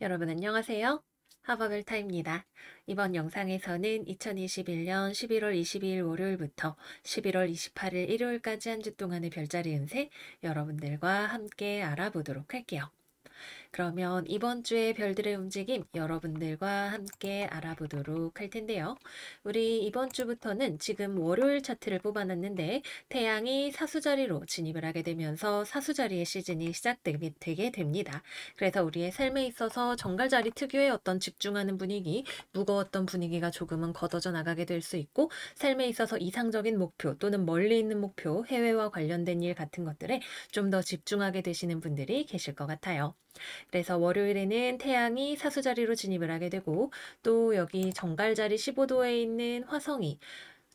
여러분 안녕하세요. 하버별타입니다. 이번 영상에서는 2021년 11월 22일 월요일부터 11월 28일 일요일까지 한 주 동안의 별자리 운세 여러분들과 함께 알아보도록 할게요. 그러면 이번 주의 별들의 움직임 여러분들과 함께 알아보도록 할 텐데요. 우리 이번 주부터는 지금 월요일 차트를 뽑아놨는데 태양이 사수자리로 진입을 하게 되면서 사수자리의 시즌이 시작되게 됩니다. 그래서 우리의 삶에 있어서 정갈자리 특유의 어떤 집중하는 분위기, 무거웠던 분위기가 조금은 걷어져 나가게 될 수 있고 삶에 있어서 이상적인 목표 또는 멀리 있는 목표, 해외와 관련된 일 같은 것들에 좀 더 집중하게 되시는 분들이 계실 것 같아요. 그래서 월요일에는 태양이 사수자리로 진입을 하게 되고 또 여기 정갈자리 15도에 있는 화성이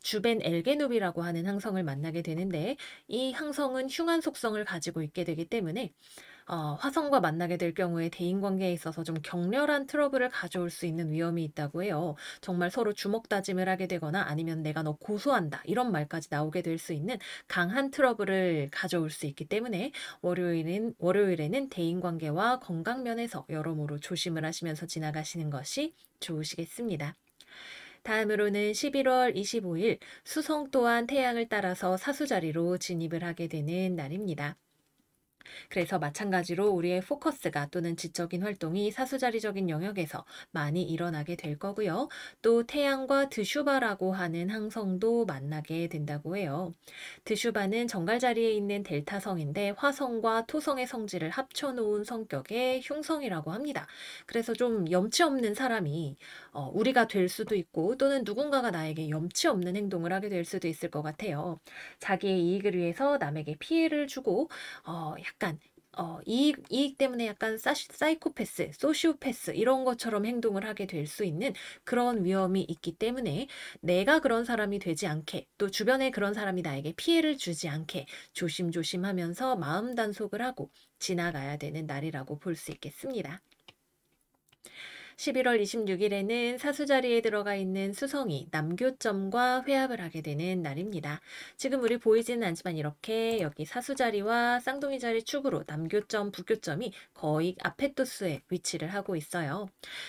주벤 엘게눕이라고 하는 항성을 만나게 되는데 이 항성은 흉한 속성을 가지고 있게 되기 때문에 화성과 만나게 될 경우에 대인관계에 있어서 좀 격렬한 트러블을 가져올 수 있는 위험이 있다고 해요. 정말 서로 주먹 다짐을 하게 되거나 아니면 내가 너 고소한다 이런 말까지 나오게 될 수 있는 강한 트러블을 가져올 수 있기 때문에 월요일에는 대인관계와 건강 면에서 여러모로 조심을 하시면서 지나가시는 것이 좋으시겠습니다. 다음으로는 11월 25일 수성 또한 태양을 따라서 사수자리로 진입을 하게 되는 날입니다. 그래서 마찬가지로 우리의 포커스가 또는 지적인 활동이 사수자리적인 영역에서 많이 일어나게 될 거고요. 또 태양과 드슈바라고 하는 항성도 만나게 된다고 해요. 드슈바는 정갈자리에 있는 델타성인데 화성과 토성의 성질을 합쳐놓은 성격의 흉성이라고 합니다. 그래서 좀 염치 없는 사람이 우리가 될 수도 있고 또는 누군가가 나에게 염치 없는 행동을 하게 될 수도 있을 것 같아요. 자기의 이익을 위해서 남에게 피해를 주고 약간 이익 때문에 약간 사이코패스, 소시오패스 이런 것처럼 행동을 하게 될 수 있는 그런 위험이 있기 때문에 내가 그런 사람이 되지 않게 또 주변에 그런 사람이 나에게 피해를 주지 않게 조심조심하면서 마음 단속을 하고 지나가야 되는 날이라고 볼 수 있겠습니다. 11월 26일에는 사수자리에 들어가 있는 수성이 남교점과 회합을 하게 되는 날입니다. 지금 우리 보이지는 않지만 이렇게 여기 사수자리와 쌍둥이 자리 축으로 남교점, 북교점이 거의 아페토스에 위치를 하고 있어요.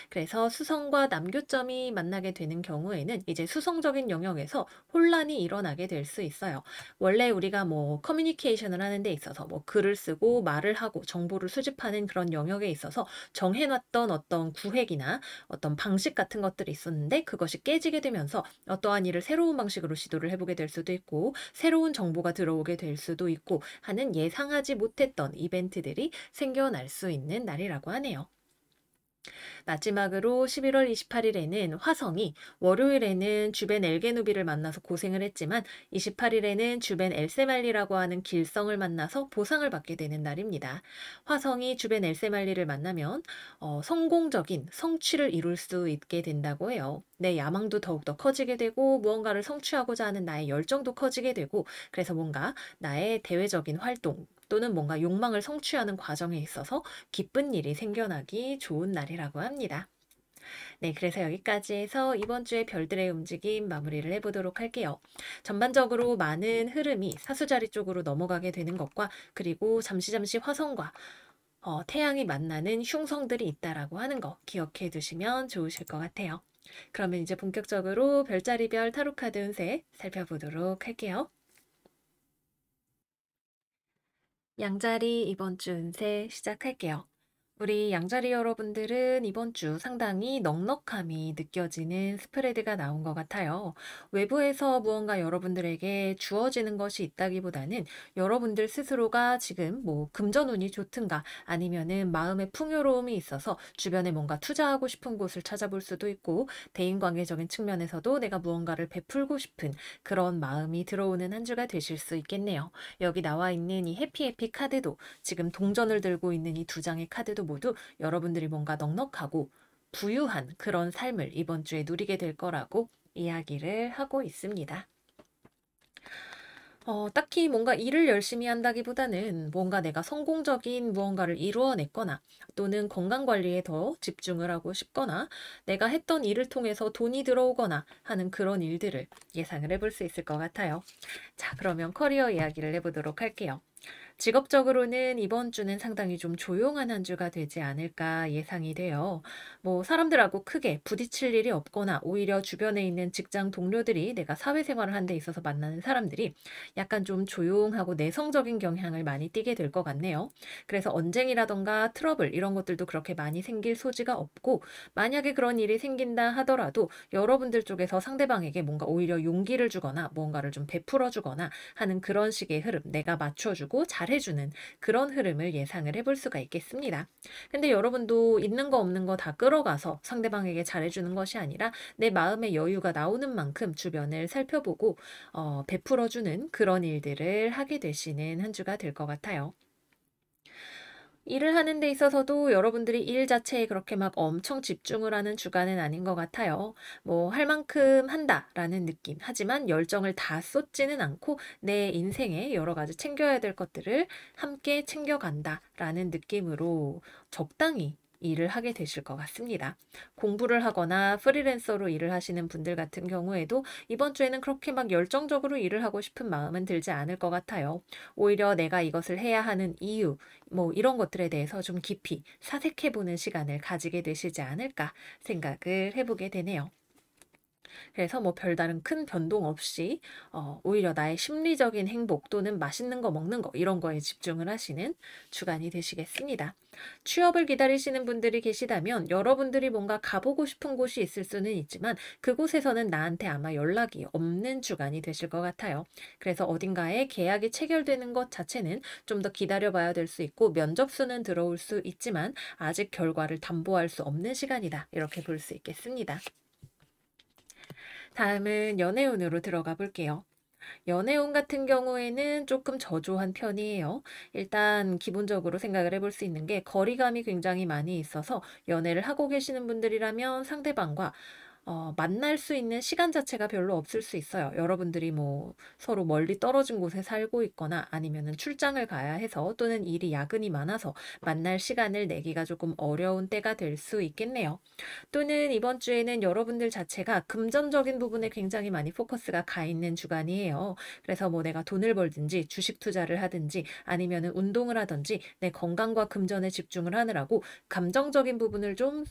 그래서 수성과 남교점이 만나게 되는 경우에는 이제 수성적인 영역에서 혼란이 일어나게 될 수 있어요. 원래 우리가 뭐 커뮤니케이션을 하는 데 있어서 뭐 글을 쓰고 말을 하고 정보를 수집하는 그런 영역에 있어서 정해놨던 어떤 구획이나 어떤 방식 같은 것들이 있었는데 그것이 깨지게 되면서 어떠한 일을 새로운 방식으로 시도를 해보게 될 수도 있고 새로운 정보가 들어오게 될 수도 있고 하는 예상하지 못했던 이벤트들이 생겨날 수 있는 날이라고 하네요. 마지막으로 11월 28일에는 화성이 월요일에는 주벤 엘게누비를 만나서 고생을 했지만 28일에는 주벤 엘세말리라고 하는 길성을 만나서 보상을 받게 되는 날입니다. 화성이 주벤 엘세말리를 만나면 성공적인 성취를 이룰 수 있게 된다고 해요. 내 야망도 더욱더 커지게 되고 무언가를 성취하고자 하는 나의 열정도 커지게 되고 그래서 뭔가 나의 대외적인 활동 또는 뭔가 욕망을 성취하는 과정에 있어서 기쁜 일이 생겨나기 좋은 날이라고 합니다. 네, 그래서 여기까지 해서 이번 주에 별들의 움직임 마무리를 해보도록 할게요. 전반적으로 많은 흐름이 사수자리 쪽으로 넘어가게 되는 것과 그리고 잠시 화성과 태양이 만나는 흉성들이 있다라고 하는 거 기억해 두시면 좋으실 것 같아요. 그러면 이제 본격적으로 별자리별 타로카드 운세 살펴보도록 할게요. 양자리 이번 주 운세 시작할게요. 우리 양자리 여러분들은 이번 주 상당히 넉넉함이 느껴지는 스프레드가 나온 것 같아요. 외부에서 무언가 여러분들에게 주어지는 것이 있다기보다는 여러분들 스스로가 지금 뭐 금전운이 좋든가 아니면은 마음의 풍요로움이 있어서 주변에 뭔가 투자하고 싶은 곳을 찾아볼 수도 있고 대인관계적인 측면에서도 내가 무언가를 베풀고 싶은 그런 마음이 들어오는 한 주가 되실 수 있겠네요. 여기 나와 있는 이 해피해피 카드도 지금 동전을 들고 있는 이 두 장의 카드도 모두 여러분들이 뭔가 넉넉하고 부유한 그런 삶을 이번 주에 누리게 될 거라고 이야기를 하고 있습니다. 딱히 뭔가 일을 열심히 한다기보다는 뭔가 내가 성공적인 무언가를 이루어냈거나 또는 건강관리에 더 집중을 하고 싶거나 내가 했던 일을 통해서 돈이 들어오거나 하는 그런 일들을 예상을 해볼 수 있을 것 같아요. 자, 그러면 커리어 이야기를 해보도록 할게요. 직업적으로는 이번 주는 상당히 좀 조용한 한 주가 되지 않을까 예상이 돼요. 뭐 사람들하고 크게 부딪힐 일이 없거나 오히려 주변에 있는 직장 동료들이 내가 사회생활을 하는 데 있어서 만나는 사람들이 약간 좀 조용하고 내성적인 경향을 많이 띠게 될 것 같네요. 그래서 언쟁이라던가 트러블 이런 것들도 그렇게 많이 생길 소지가 없고 만약에 그런 일이 생긴다 하더라도 여러분들 쪽에서 상대방에게 뭔가 오히려 용기를 주거나 뭔가를 좀 베풀어 주거나 하는 그런 식의 흐름, 내가 맞춰주고 잘해주는 그런 흐름을 예상을 해볼 수가 있겠습니다. 근데 여러분도 있는 거 없는 거 다 끌어가서 상대방에게 잘해주는 것이 아니라 내 마음의 여유가 나오는 만큼 주변을 살펴보고 베풀어주는 그런 일들을 하게 되시는 한 주가 될 것 같아요. 일을 하는 데 있어서도 여러분들이 일 자체에 그렇게 막 엄청 집중을 하는 주간은 아닌 것 같아요. 뭐 할 만큼 한다라는 느낌. 하지만 열정을 다 쏟지는 않고 내 인생에 여러 가지 챙겨야 될 것들을 함께 챙겨간다라는 느낌으로 적당히 일을 하게 되실 것 같습니다. 공부를 하거나 프리랜서로 일을 하시는 분들 같은 경우에도 이번 주에는 그렇게 막 열정적으로 일을 하고 싶은 마음은 들지 않을 것 같아요. 오히려 내가 이것을 해야 하는 이유, 뭐 이런 것들에 대해서 좀 깊이 사색해 보는 시간을 가지게 되시지 않을까 생각을 해보게 되네요. 그래서 뭐 별다른 큰 변동 없이 오히려 나의 심리적인 행복 또는 맛있는 거 먹는 거 이런 거에 집중을 하시는 주간이 되시겠습니다. 취업을 기다리시는 분들이 계시다면 여러분들이 뭔가 가보고 싶은 곳이 있을 수는 있지만 그곳에서는 나한테 아마 연락이 없는 주간이 되실 것 같아요. 그래서 어딘가에 계약이 체결되는 것 자체는 좀 더 기다려봐야 될 수 있고 면접수는 들어올 수 있지만 아직 결과를 담보할 수 없는 시간이다. 이렇게 볼 수 있겠습니다. 다음은 연애운으로 들어가 볼게요. 연애운 같은 경우에는 조금 저조한 편이에요. 일단 기본적으로 생각을 해볼 수 있는 게 거리감이 굉장히 많이 있어서 연애를 하고 계시는 분들이라면 상대방과 만날 수 있는 시간 자체가 별로 없을 수 있어요. 여러분들이 뭐 서로 멀리 떨어진 곳에 살고 있거나 아니면은 출장을 가야 해서 또는 일이 야근이 많아서 만날 시간을 내기가 조금 어려운 때가 될 수 있겠네요. 또는 이번 주에는 여러분들 자체가 금전적인 부분에 굉장히 많이 포커스가 가 있는 주간이에요. 그래서 뭐 내가 돈을 벌든지 주식 투자를 하든지 아니면은 운동을 하든지 내 건강과 금전에 집중을 하느라고 감정적인 부분을 좀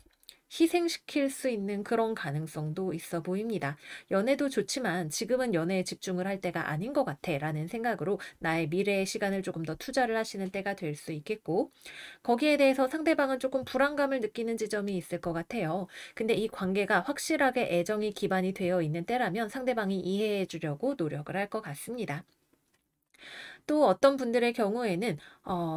희생시킬 수 있는 그런 가능성도 있어 보입니다. 연애도 좋지만 지금은 연애에 집중을 할 때가 아닌 것 같아 라는 생각으로 나의 미래의 시간을 조금 더 투자를 하시는 때가 될 수 있겠고 거기에 대해서 상대방은 조금 불안감을 느끼는 지점이 있을 것 같아요. 근데 이 관계가 확실하게 애정이 기반이 되어 있는 때라면 상대방이 이해해 주려고 노력을 할 것 같습니다. 또 어떤 분들의 경우에는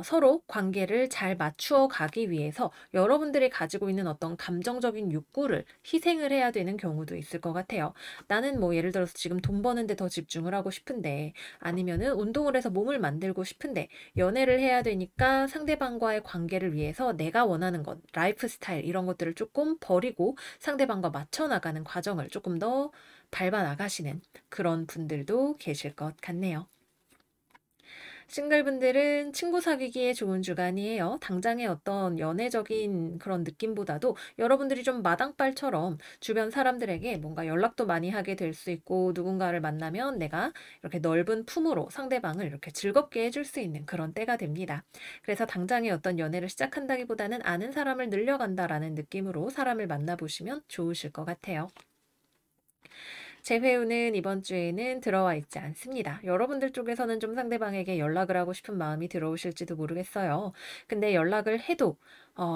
서로 관계를 잘 맞추어 가기 위해서 여러분들이 가지고 있는 어떤 감정적인 욕구를 희생을 해야 되는 경우도 있을 것 같아요. 나는 뭐 예를 들어서 지금 돈 버는데 더 집중을 하고 싶은데 아니면은 운동을 해서 몸을 만들고 싶은데 연애를 해야 되니까 상대방과의 관계를 위해서 내가 원하는 것, 라이프 스타일 이런 것들을 조금 버리고 상대방과 맞춰 나가는 과정을 조금 더 밟아 나가시는 그런 분들도 계실 것 같네요. 싱글분들은 친구 사귀기에 좋은 주간이에요. 당장의 어떤 연애적인 그런 느낌보다도 여러분들이 좀 마당발처럼 주변 사람들에게 뭔가 연락도 많이 하게 될 수 있고 누군가를 만나면 내가 이렇게 넓은 품으로 상대방을 이렇게 즐겁게 해줄 수 있는 그런 때가 됩니다. 그래서 당장의 어떤 연애를 시작한다기보다는 아는 사람을 늘려간다라는 느낌으로 사람을 만나보시면 좋으실 것 같아요. 재회우는 이번 주에는 들어와 있지 않습니다. 여러분들 쪽에서는 좀 상대방에게 연락을 하고 싶은 마음이 들어오실지도 모르겠어요. 근데 연락을 해도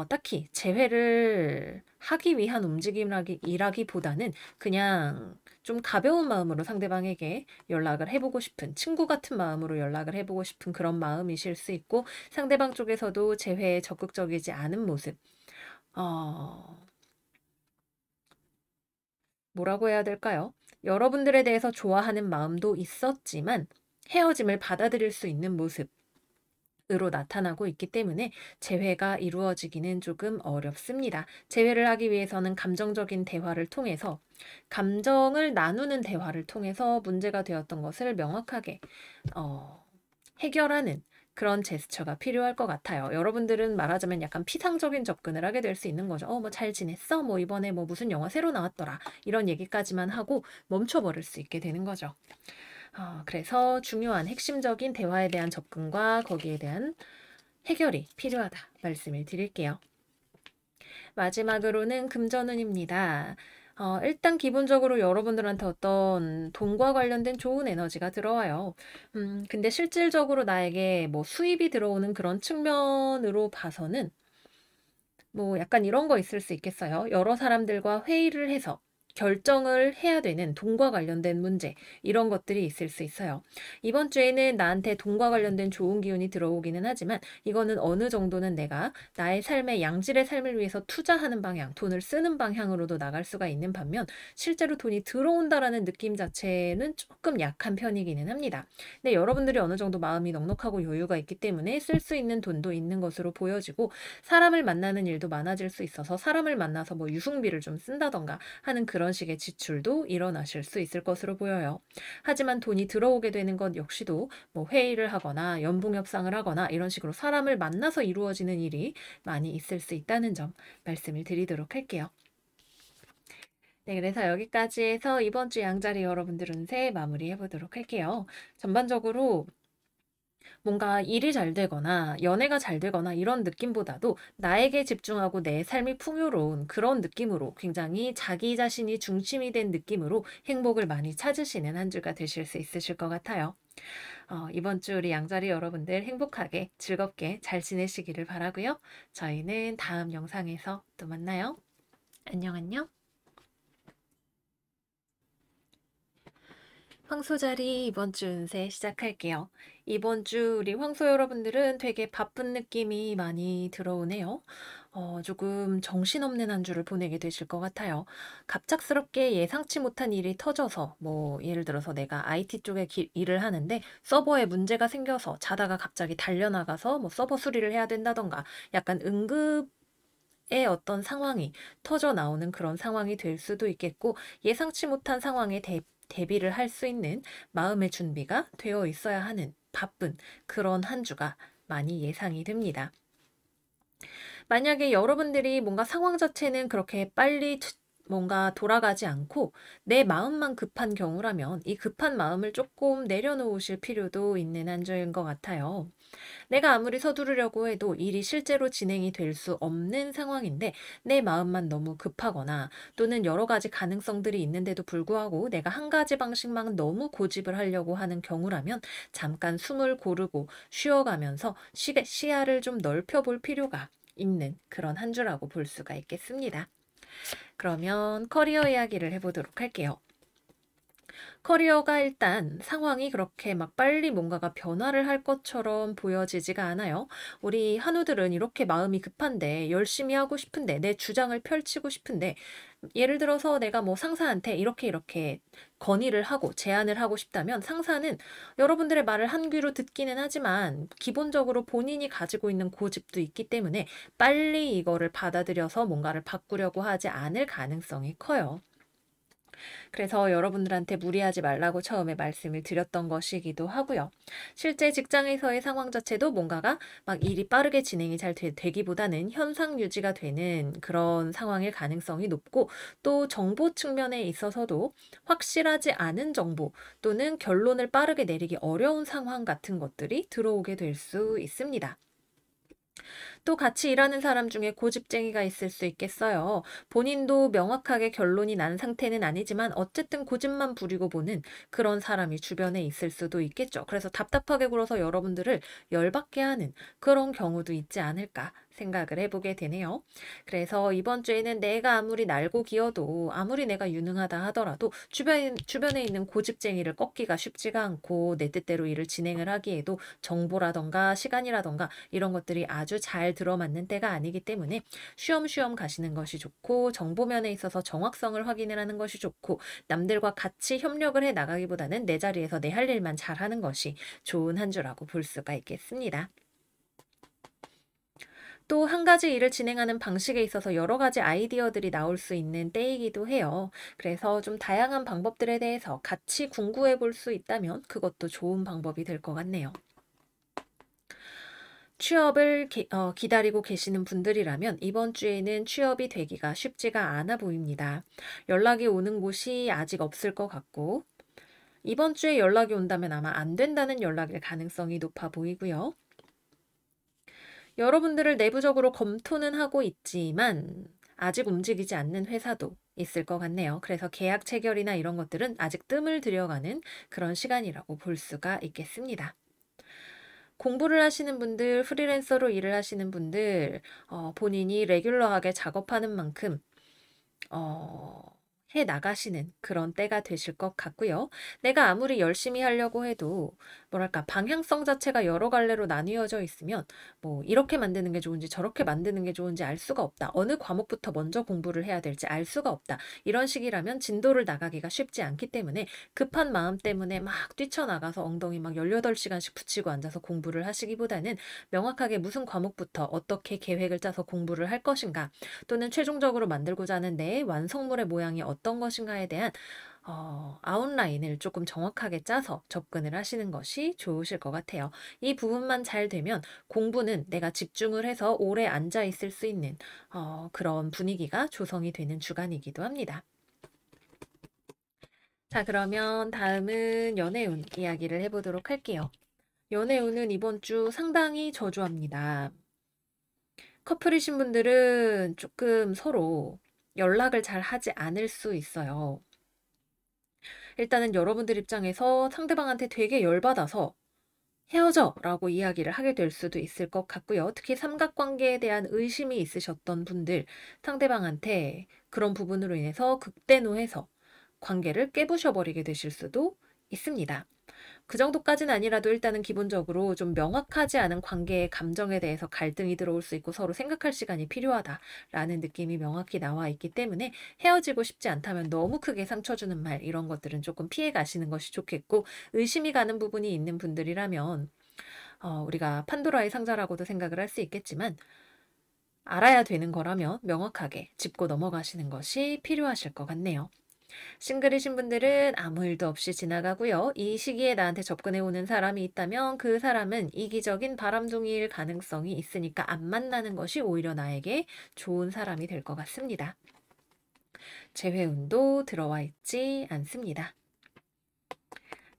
딱히 재회를 하기 위한 움직임이라기보다는 그냥 좀 가벼운 마음으로 상대방에게 연락을 해보고 싶은 친구 같은 마음으로 연락을 해보고 싶은 그런 마음이실 수 있고 상대방 쪽에서도 재회에 적극적이지 않은 모습. 어, 뭐라고 해야 될까요? 여러분들에 대해서 좋아하는 마음도 있었지만 헤어짐을 받아들일 수 있는 모습으로 나타나고 있기 때문에 재회가 이루어지기는 조금 어렵습니다. 재회를 하기 위해서는 감정적인 대화를 통해서 감정을 나누는 대화를 통해서 문제가 되었던 것을 명확하게 어, 해결하는 그런 제스처가 필요할 것 같아요. 여러분들은 말하자면 약간 피상적인 접근을 하게 될 수 있는 거죠. 뭐 잘 지냈어? 뭐 이번에 뭐 무슨 영화 새로 나왔더라. 이런 얘기까지만 하고 멈춰버릴 수 있게 되는 거죠. 그래서 중요한 핵심적인 대화에 대한 접근과 거기에 대한 해결이 필요하다 말씀을 드릴게요. 마지막으로는 금전운입니다. 일단 기본적으로 여러분들한테 어떤 돈과 관련된 좋은 에너지가 들어와요. 근데 실질적으로 나에게 뭐 수입이 들어오는 그런 측면으로 봐서는 뭐 약간 이런 거 있을 수 있겠어요. 여러 사람들과 회의를 해서 결정을 해야 되는 돈과 관련된 문제, 이런 것들이 있을 수 있어요. 이번 주에는 나한테 돈과 관련된 좋은 기운이 들어오기는 하지만 이거는 어느 정도는 내가 나의 삶의 양질의 삶을 위해서 투자하는 방향, 돈을 쓰는 방향으로도 나갈 수가 있는 반면 실제로 돈이 들어온다라는 느낌 자체는 조금 약한 편이기는 합니다. 근데 여러분들이 어느 정도 마음이 넉넉하고 여유가 있기 때문에 쓸 수 있는 돈도 있는 것으로 보여지고, 사람을 만나는 일도 많아질 수 있어서 사람을 만나서 뭐 유흥비를 좀 쓴다던가 하는 그런 식의 지출도 일어나실 수 있을 것으로 보여요. 하지만 돈이 들어오게 되는 것 역시도 뭐 회의를 하거나 연봉 협상을 하거나 이런 식으로 사람을 만나서 이루어지는 일이 많이 있을 수 있다는 점 말씀을 드리도록 할게요. 네, 그래서 여기까지 해서 이번 주 양자리 여러분들 운세 마무리해 보도록 할게요. 전반적으로 뭔가 일이 잘 되거나 연애가 잘 되거나 이런 느낌보다도 나에게 집중하고 내 삶이 풍요로운 그런 느낌으로, 굉장히 자기 자신이 중심이 된 느낌으로 행복을 많이 찾으시는 한 주가 되실 수 있으실 것 같아요. 이번 주 우리 양자리 여러분들 행복하게 즐겁게 잘 지내시기를 바라고요. 저희는 다음 영상에서 또 만나요. 안녕 안녕. 황소자리 이번 주 운세 시작할게요. 이번 주 우리 황소 여러분들은 되게 바쁜 느낌이 많이 들어오네요. 조금 정신없는 한 주를 보내게 되실 것 같아요. 갑작스럽게 예상치 못한 일이 터져서, 뭐 예를 들어서 내가 IT 쪽에 일을 하는데 서버에 문제가 생겨서 자다가 갑자기 달려나가서 뭐 서버 수리를 해야 된다던가, 약간 응급의 어떤 상황이 터져 나오는 그런 상황이 될 수도 있겠고, 예상치 못한 상황에 대비를 할 수 있는 마음의 준비가 되어 있어야 하는 바쁜 그런 한 주가 많이 예상이 됩니다. 만약에 여러분들이 뭔가 상황 자체는 그렇게 빨리 뭔가 돌아가지 않고 내 마음만 급한 경우라면 이 급한 마음을 조금 내려놓으실 필요도 있는 한 주인 것 같아요. 내가 아무리 서두르려고 해도 일이 실제로 진행이 될 수 없는 상황인데 내 마음만 너무 급하거나, 또는 여러 가지 가능성들이 있는데도 불구하고 내가 한 가지 방식만 너무 고집을 하려고 하는 경우라면 잠깐 숨을 고르고 쉬어가면서 시야를 좀 넓혀볼 필요가 있는 그런 한 주라고 볼 수가 있겠습니다. 그러면 커리어 이야기를 해보도록 할게요. 커리어가 일단 상황이 그렇게 막 빨리 뭔가가 변화를 할 것처럼 보여지지가 않아요. 우리 한우들은 이렇게 마음이 급한데, 열심히 하고 싶은데, 내 주장을 펼치고 싶은데, 예를 들어서 내가 뭐 상사한테 이렇게 건의를 하고 제안을 하고 싶다면 상사는 여러분들의 말을 한 귀로 듣기는 하지만 기본적으로 본인이 가지고 있는 고집도 있기 때문에 빨리 이거를 받아들여서 뭔가를 바꾸려고 하지 않을 가능성이 커요. 그래서 여러분들한테 무리하지 말라고 처음에 말씀을 드렸던 것이기도 하고요. 실제 직장에서의 상황 자체도 뭔가가 막 일이 빠르게 진행이 잘 되기보다는 현상 유지가 되는 그런 상황일 가능성이 높고, 또 정보 측면에 있어서도 확실하지 않은 정보 또는 결론을 빠르게 내리기 어려운 상황 같은 것들이 들어오게 될 수 있습니다. 또 같이 일하는 사람 중에 고집쟁이가 있을 수 있겠어요. 본인도 명확하게 결론이 난 상태는 아니지만 어쨌든 고집만 부리고 보는 그런 사람이 주변에 있을 수도 있겠죠. 그래서 답답하게 굴어서 여러분들을 열받게 하는 그런 경우도 있지 않을까 생각을 해보게 되네요. 그래서 이번 주에는 내가 아무리 날고 기어도, 아무리 내가 유능하다 하더라도 주변에 있는 고집쟁이를 꺾기가 쉽지가 않고, 내 뜻대로 일을 진행을 하기에도 정보라던가 시간이라던가 이런 것들이 아주 잘 들어맞는 때가 아니기 때문에 쉬엄쉬엄 가시는 것이 좋고, 정보면에 있어서 정확성을 확인을 하는 것이 좋고, 남들과 같이 협력을 해 나가기보다는 내 자리에서 내 할 일만 잘하는 것이 좋은 한 주라고 볼 수가 있겠습니다. 또 한 가지 일을 진행하는 방식에 있어서 여러 가지 아이디어들이 나올 수 있는 때이기도 해요. 그래서 좀 다양한 방법들에 대해서 같이 궁구해 볼 수 있다면 그것도 좋은 방법이 될 것 같네요. 취업을 기다리고 계시는 분들이라면 이번 주에는 취업이 되기가 쉽지가 않아 보입니다. 연락이 오는 곳이 아직 없을 것 같고, 이번 주에 연락이 온다면 아마 안 된다는 연락일 가능성이 높아 보이고요. 여러분들을 내부적으로 검토는 하고 있지만 아직 움직이지 않는 회사도 있을 것 같네요. 그래서 계약 체결이나 이런 것들은 아직 뜸을 들여가는 그런 시간이라고 볼 수가 있겠습니다. 공부를 하시는 분들, 프리랜서로 일을 하시는 분들, 본인이 레귤러하게 작업하는 만큼 어, 해 나가시는 그런 때가 되실 것 같고요. 내가 아무리 열심히 하려고 해도 뭐랄까 방향성 자체가 여러 갈래로 나뉘어져 있으면 뭐 이렇게 만드는 게 좋은지 저렇게 만드는 게 좋은지 알 수가 없다. 어느 과목부터 먼저 공부를 해야 될지 알 수가 없다. 이런 식이라면 진도를 나가기가 쉽지 않기 때문에 급한 마음 때문에 막 뛰쳐나가서 엉덩이 막 18시간씩 붙이고 앉아서 공부를 하시기보다는 명확하게 무슨 과목부터 어떻게 계획을 짜서 공부를 할 것인가, 또는 최종적으로 만들고자 하는 내 완성물의 모양이 어떤 것인가에 대한 아웃라인을 조금 정확하게 짜서 접근을 하시는 것이 좋으실 것 같아요. 이 부분만 잘 되면 공부는 내가 집중을 해서 오래 앉아 있을 수 있는 그런 분위기가 조성이 되는 주간이기도 합니다. 자, 그러면 다음은 연애운 이야기를 해보도록 할게요. 연애운은 이번 주 상당히 저조합니다. 커플이신 분들은 조금 서로 연락을 잘 하지 않을 수 있어요. 일단은 여러분들 입장에서 상대방한테 되게 열받아서 헤어져 라고 이야기를 하게 될 수도 있을 것 같고요. 특히 삼각관계에 대한 의심이 있으셨던 분들, 상대방한테 그런 부분으로 인해서 극대노해서 관계를 깨부셔버리게 되실 수도 있습니다. 그 정도까지는 아니라도 일단은 기본적으로 좀 명확하지 않은 관계의 감정에 대해서 갈등이 들어올 수 있고 서로 생각할 시간이 필요하다라는 느낌이 명확히 나와 있기 때문에 헤어지고 싶지 않다면 너무 크게 상처 주는 말, 이런 것들은 조금 피해 가시는 것이 좋겠고, 의심이 가는 부분이 있는 분들이라면 우리가 판도라의 상자라고도 생각을 할 수 있겠지만 알아야 되는 거라면 명확하게 짚고 넘어가시는 것이 필요하실 것 같네요. 싱글이신 분들은 아무 일도 없이 지나가고요. 이 시기에 나한테 접근해 오는 사람이 있다면 그 사람은 이기적인 바람둥이일 가능성이 있으니까 안 만나는 것이 오히려 나에게 좋은 사람이 될 것 같습니다. 재회운도 들어와 있지 않습니다.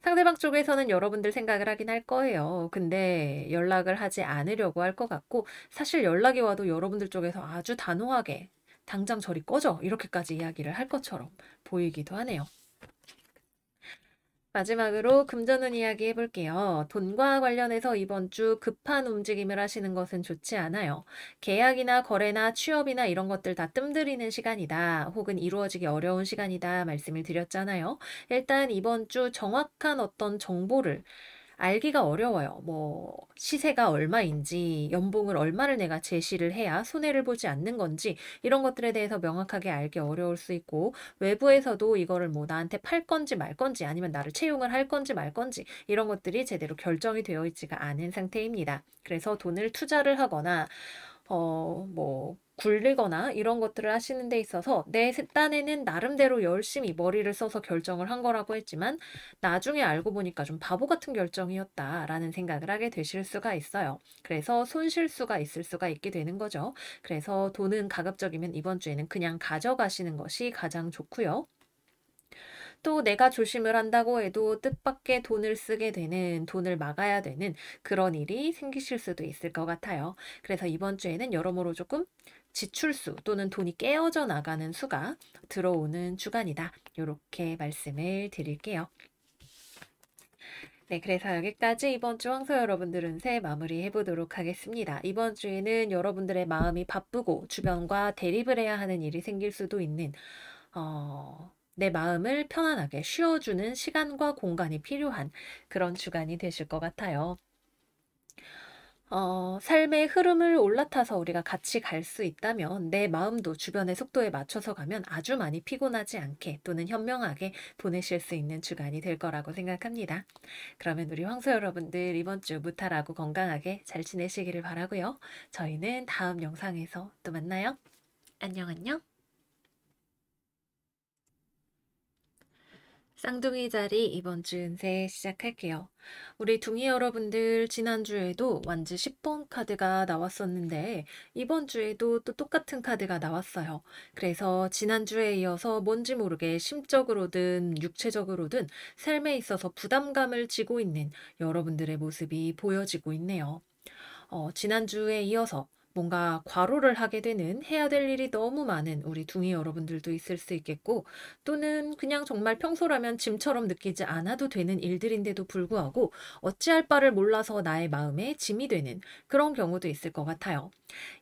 상대방 쪽에서는 여러분들 생각을 하긴 할 거예요. 근데 연락을 하지 않으려고 할 것 같고, 사실 연락이 와도 여러분들 쪽에서 아주 단호하게 당장 저리 꺼져 이렇게까지 이야기를 할 것처럼 보이기도 하네요. 마지막으로 금전운 이야기 해볼게요. 돈과 관련해서 이번 주 급한 움직임을 하시는 것은 좋지 않아요. 계약이나 거래나 취업이나 이런 것들 다 뜸들이는 시간이다, 혹은 이루어지기 어려운 시간이다 말씀을 드렸잖아요. 일단 이번 주 정확한 어떤 정보를 알기가 어려워요. 뭐 시세가 얼마인지, 연봉을 얼마를 내가 제시를 해야 손해를 보지 않는 건지, 이런 것들에 대해서 명확하게 알기 어려울 수 있고, 외부에서도 이거를 뭐 나한테 팔 건지 말 건지, 아니면 나를 채용을 할 건지 말 건지, 이런 것들이 제대로 결정이 되어 있지가 않은 상태입니다. 그래서 돈을 투자를 하거나 뭐 굴리거나 이런 것들을 하시는 데 있어서 내 딴에는 나름대로 열심히 머리를 써서 결정을 한 거라고 했지만 나중에 알고 보니까 좀 바보 같은 결정이었다라는 생각을 하게 되실 수가 있어요. 그래서 손실수가 있을 수가 있게 되는 거죠. 그래서 돈은 가급적이면 이번 주에는 그냥 가져가시는 것이 가장 좋고요. 또 내가 조심을 한다고 해도 뜻밖의 돈을 쓰게 되는, 돈을 막아야 되는 그런 일이 생기실 수도 있을 것 같아요. 그래서 이번 주에는 여러모로 조금 지출수 또는 돈이 깨어져 나가는 수가 들어오는 주간이다, 이렇게 말씀을 드릴게요. 네, 그래서 여기까지 이번 주 황소 여러분들 운세 마무리해 보도록 하겠습니다. 이번 주에는 여러분들의 마음이 바쁘고 주변과 대립을 해야 하는 일이 생길 수도 있는, 내 마음을 편안하게 쉬어주는 시간과 공간이 필요한 그런 주간이 되실 것 같아요. 삶의 흐름을 올라타서 우리가 같이 갈 수 있다면 내 마음도 주변의 속도에 맞춰서 가면 아주 많이 피곤하지 않게 또는 현명하게 보내실 수 있는 주간이 될 거라고 생각합니다. 그러면 우리 황소 여러분들 이번 주 무탈하고 건강하게 잘 지내시기를 바라고요. 저희는 다음 영상에서 또 만나요. 안녕 안녕. 쌍둥이 자리 이번 주 운세 시작할게요. 우리 둥이 여러분들 지난주에도 완즈 10번 카드가 나왔었는데 이번 주에도 또 똑같은 카드가 나왔어요. 그래서 지난주에 이어서 뭔지 모르게 심적으로든 육체적으로든 삶에 있어서 부담감을 지고 있는 여러분들의 모습이 보여지고 있네요. 지난주에 이어서 뭔가 과로를 하게 되는 해야 될 일이 너무 많은 우리 둥이 여러분들도 있을 수 있겠고, 또는 그냥 정말 평소라면 짐처럼 느끼지 않아도 되는 일들인데도 불구하고 어찌할 바를 몰라서 나의 마음에 짐이 되는 그런 경우도 있을 것 같아요.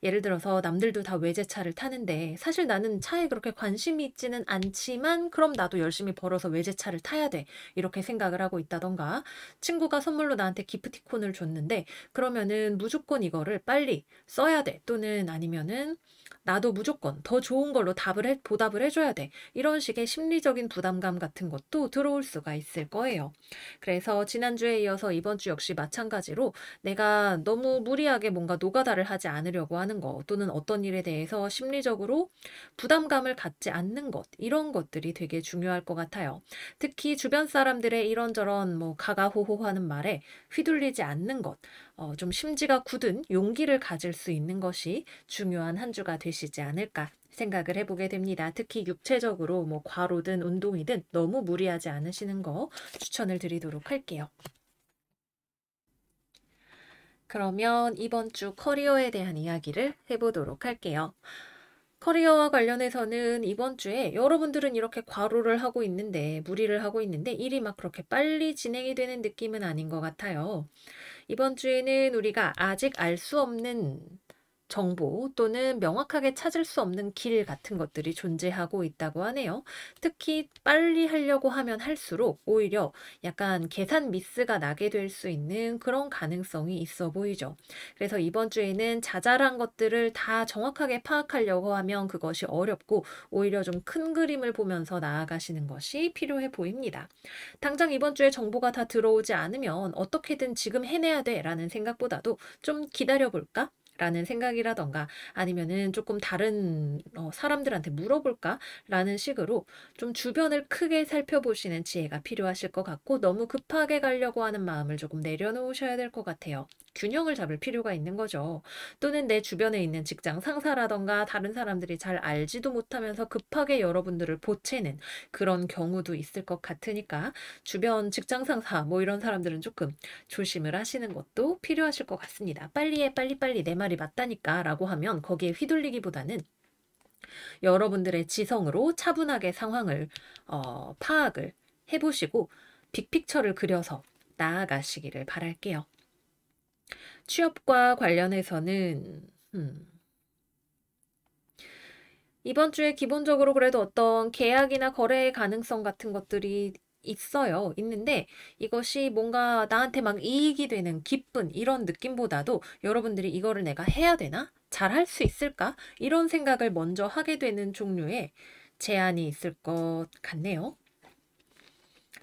예를 들어서 남들도 다 외제차를 타는데 사실 나는 차에 그렇게 관심이 있지는 않지만 그럼 나도 열심히 벌어서 외제차를 타야 돼. 이렇게 생각을 하고 있다던가, 친구가 선물로 나한테 기프티콘을 줬는데 그러면은 무조건 이거를 빨리 써야 돼. 또는 아니면은 나도 무조건 더 좋은 걸로 보답을 해줘야 돼. 이런 식의 심리적인 부담감 같은 것도 들어올 수가 있을 거예요. 그래서 지난주에 이어서 이번 주 역시 마찬가지로 내가 너무 무리하게 뭔가 노가다를 하지 않으려고 하는 것, 또는 어떤 일에 대해서 심리적으로 부담감을 갖지 않는 것, 이런 것들이 되게 중요할 것 같아요. 특히 주변 사람들의 이런저런 뭐 가가호호하는 말에 휘둘리지 않는 것, 좀 심지가 굳은 용기를 가질 수 있는 것이 중요한 한 주가 되시지 않을까 생각을 해보게 됩니다. 특히 육체적으로 뭐 과로든 운동이든 너무 무리하지 않으시는 거 추천을 드리도록 할게요. 그러면 이번 주 커리어에 대한 이야기를 해보도록 할게요. 커리어와 관련해서는 이번 주에 여러분들은 이렇게 과로를 하고 있는데, 무리를 하고 있는데 일이 막 그렇게 빨리 진행이 되는 느낌은 아닌 것 같아요. 이번 주에는 우리가 아직 알 수 없는 정보, 또는 명확하게 찾을 수 없는 길 같은 것들이 존재하고 있다고 하네요. 특히 빨리 하려고 하면 할수록 오히려 약간 계산 미스가 나게 될 수 있는 그런 가능성이 있어 보이죠. 그래서 이번 주에는 자잘한 것들을 다 정확하게 파악하려고 하면 그것이 어렵고, 오히려 좀 큰 그림을 보면서 나아가시는 것이 필요해 보입니다. 당장 이번 주에 정보가 다 들어오지 않으면 어떻게든 지금 해내야 돼라는 생각보다도 좀 기다려볼까? 라는 생각이라던가, 아니면은 조금 다른 사람들한테 물어볼까? 라는 식으로 좀 주변을 크게 살펴보시는 지혜가 필요하실 것 같고, 너무 급하게 가려고 하는 마음을 조금 내려놓으셔야 될 것 같아요. 균형을 잡을 필요가 있는 거죠. 또는 내 주변에 있는 직장 상사라던가 다른 사람들이 잘 알지도 못하면서 급하게 여러분들을 보채는 그런 경우도 있을 것 같으니까, 주변 직장 상사 뭐 이런 사람들은 조금 조심을 하시는 것도 필요하실 것 같습니다. 빨리 해, 빨리빨리 내 말이 맞다니까 라고 하면 거기에 휘둘리기보다는 여러분들의 지성으로 차분하게 상황을 파악을 해보시고 빅픽처를 그려서 나아가시기를 바랄게요. 취업과 관련해서는 이번 주에 기본적으로 그래도 어떤 계약이나 거래의 가능성 같은 것들이 있어요. 있는데 이것이 뭔가 나한테 막 이익이 되는 기쁜 이런 느낌보다도 여러분들이 이거를 내가 해야 되나? 잘 할 수 있을까? 이런 생각을 먼저 하게 되는 종류의 제안이 있을 것 같네요.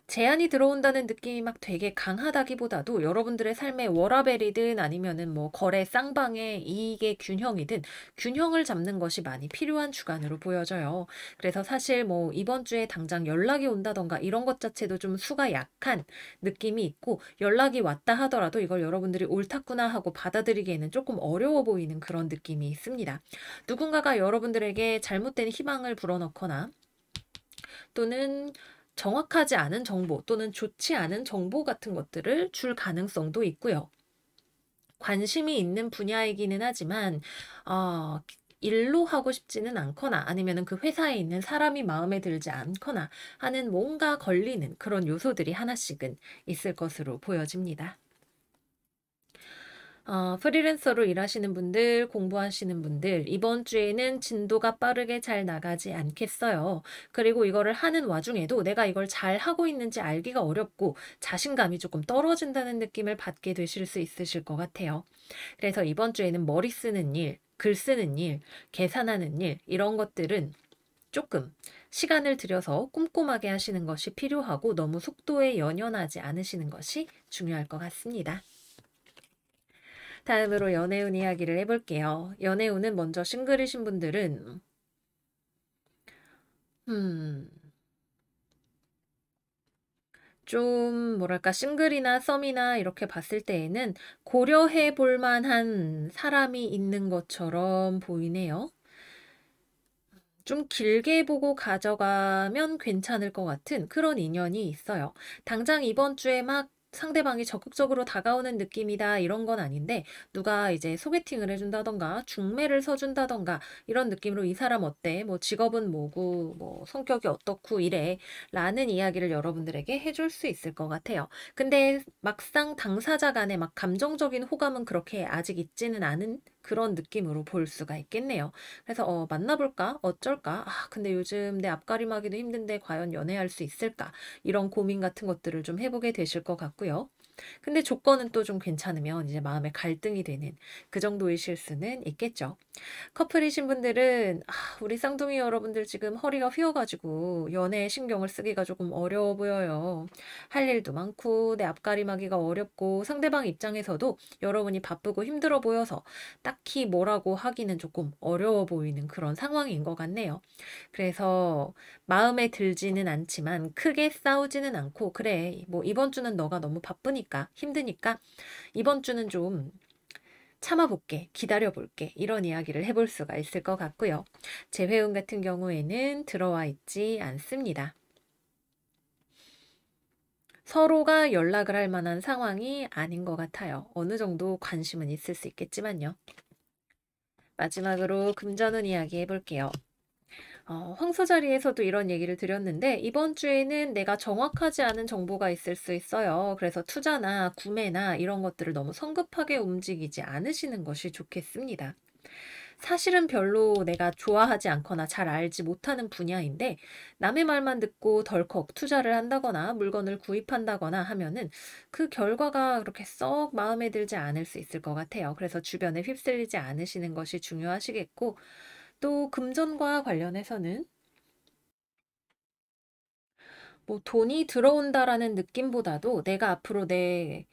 제안이 들어온다는 느낌이 막 되게 강하다기보다도 여러분들의 삶의 워라밸이든 아니면은 뭐 거래 쌍방의 이익의 균형이든 균형을 잡는 것이 많이 필요한 주간으로 보여져요. 그래서 사실 뭐 이번 주에 당장 연락이 온다던가 이런 것 자체도 좀 수가 약한 느낌이 있고, 연락이 왔다 하더라도 이걸 여러분들이 옳았구나 하고 받아들이기에는 조금 어려워 보이는 그런 느낌이 있습니다. 누군가가 여러분들에게 잘못된 희망을 불어넣거나, 또는 정확하지 않은 정보, 또는 좋지 않은 정보 같은 것들을 줄 가능성도 있고요. 관심이 있는 분야이기는 하지만 일로 하고 싶지는 않거나, 아니면 그 회사에 있는 사람이 마음에 들지 않거나 하는 뭔가 걸리는 그런 요소들이 하나씩은 있을 것으로 보여집니다. 프리랜서로 일하시는 분들, 공부하시는 분들, 이번 주에는 진도가 빠르게 잘 나가지 않겠어요. 그리고 이거를 하는 와중에도 내가 이걸 잘 하고 있는지 알기가 어렵고 자신감이 조금 떨어진다는 느낌을 받게 되실 수 있으실 것 같아요. 그래서 이번 주에는 머리 쓰는 일, 글 쓰는 일, 계산하는 일, 이런 것들은 조금 시간을 들여서 꼼꼼하게 하시는 것이 필요하고, 너무 속도에 연연하지 않으시는 것이 중요할 것 같습니다. 다음으로 연애운 이야기를 해볼게요. 연애운은 먼저 싱글이신 분들은 음, 좀 뭐랄까 싱글이나 썸이나 이렇게 봤을 때에는 고려해 볼 만한 사람이 있는 것처럼 보이네요. 좀 길게 보고 가져가면 괜찮을 것 같은 그런 인연이 있어요. 당장 이번 주에 막 상대방이 적극적으로 다가오는 느낌이다 이런 건 아닌데 누가 이제 소개팅을 해준다던가 중매를 서준다던가 이런 느낌으로 이 사람 어때? 뭐 직업은 뭐고 뭐 성격이 어떻고 이래 라는 이야기를 여러분들에게 해줄 수 있을 것 같아요. 근데 막상 당사자 간에 막 감정적인 호감은 그렇게 아직 있지는 않은 그런 느낌으로 볼 수가 있겠네요. 그래서 만나볼까? 어쩔까? 아, 근데 요즘 내 앞가림하기도 힘든데 과연 연애할 수 있을까? 이런 고민 같은 것들을 좀 해보게 되실 것 같고요. 근데 조건은 또 좀 괜찮으면 이제 마음에 갈등이 되는 그 정도이실 수는 있겠죠. 커플이신 분들은 우리 쌍둥이 여러분들 지금 허리가 휘어가지고 연애에 신경을 쓰기가 조금 어려워 보여요. 할 일도 많고 내 앞가림하기가 어렵고 상대방 입장에서도 여러분이 바쁘고 힘들어 보여서 딱히 뭐라고 하기는 조금 어려워 보이는 그런 상황인 것 같네요. 그래서 마음에 들지는 않지만 크게 싸우지는 않고 그래 뭐 이번 주는 너가 너무 바쁘니까 힘드니까 이번 주는 좀 참아볼게, 기다려볼게, 이런 이야기를 해볼 수가 있을 것 같고요. 재회운 같은 경우에는 들어와 있지 않습니다. 서로가 연락을 할 만한 상황이 아닌 것 같아요. 어느 정도 관심은 있을 수 있겠지만요. 마지막으로 금전운 이야기 해볼게요. 황소 자리에서도 이런 얘기를 드렸는데 이번 주에는 내가 정확하지 않은 정보가 있을 수 있어요. 그래서 투자나 구매나 이런 것들을 너무 성급하게 움직이지 않으시는 것이 좋겠습니다. 사실은 별로 내가 좋아하지 않거나 잘 알지 못하는 분야인데 남의 말만 듣고 덜컥 투자를 한다거나 물건을 구입한다거나 하면은 그 결과가 그렇게 썩 마음에 들지 않을 수 있을 것 같아요. 그래서 주변에 휩쓸리지 않으시는 것이 중요하시겠고 또 금전과 관련해서는 뭐 돈이 들어온다라는 느낌보다도 내가 앞으로 내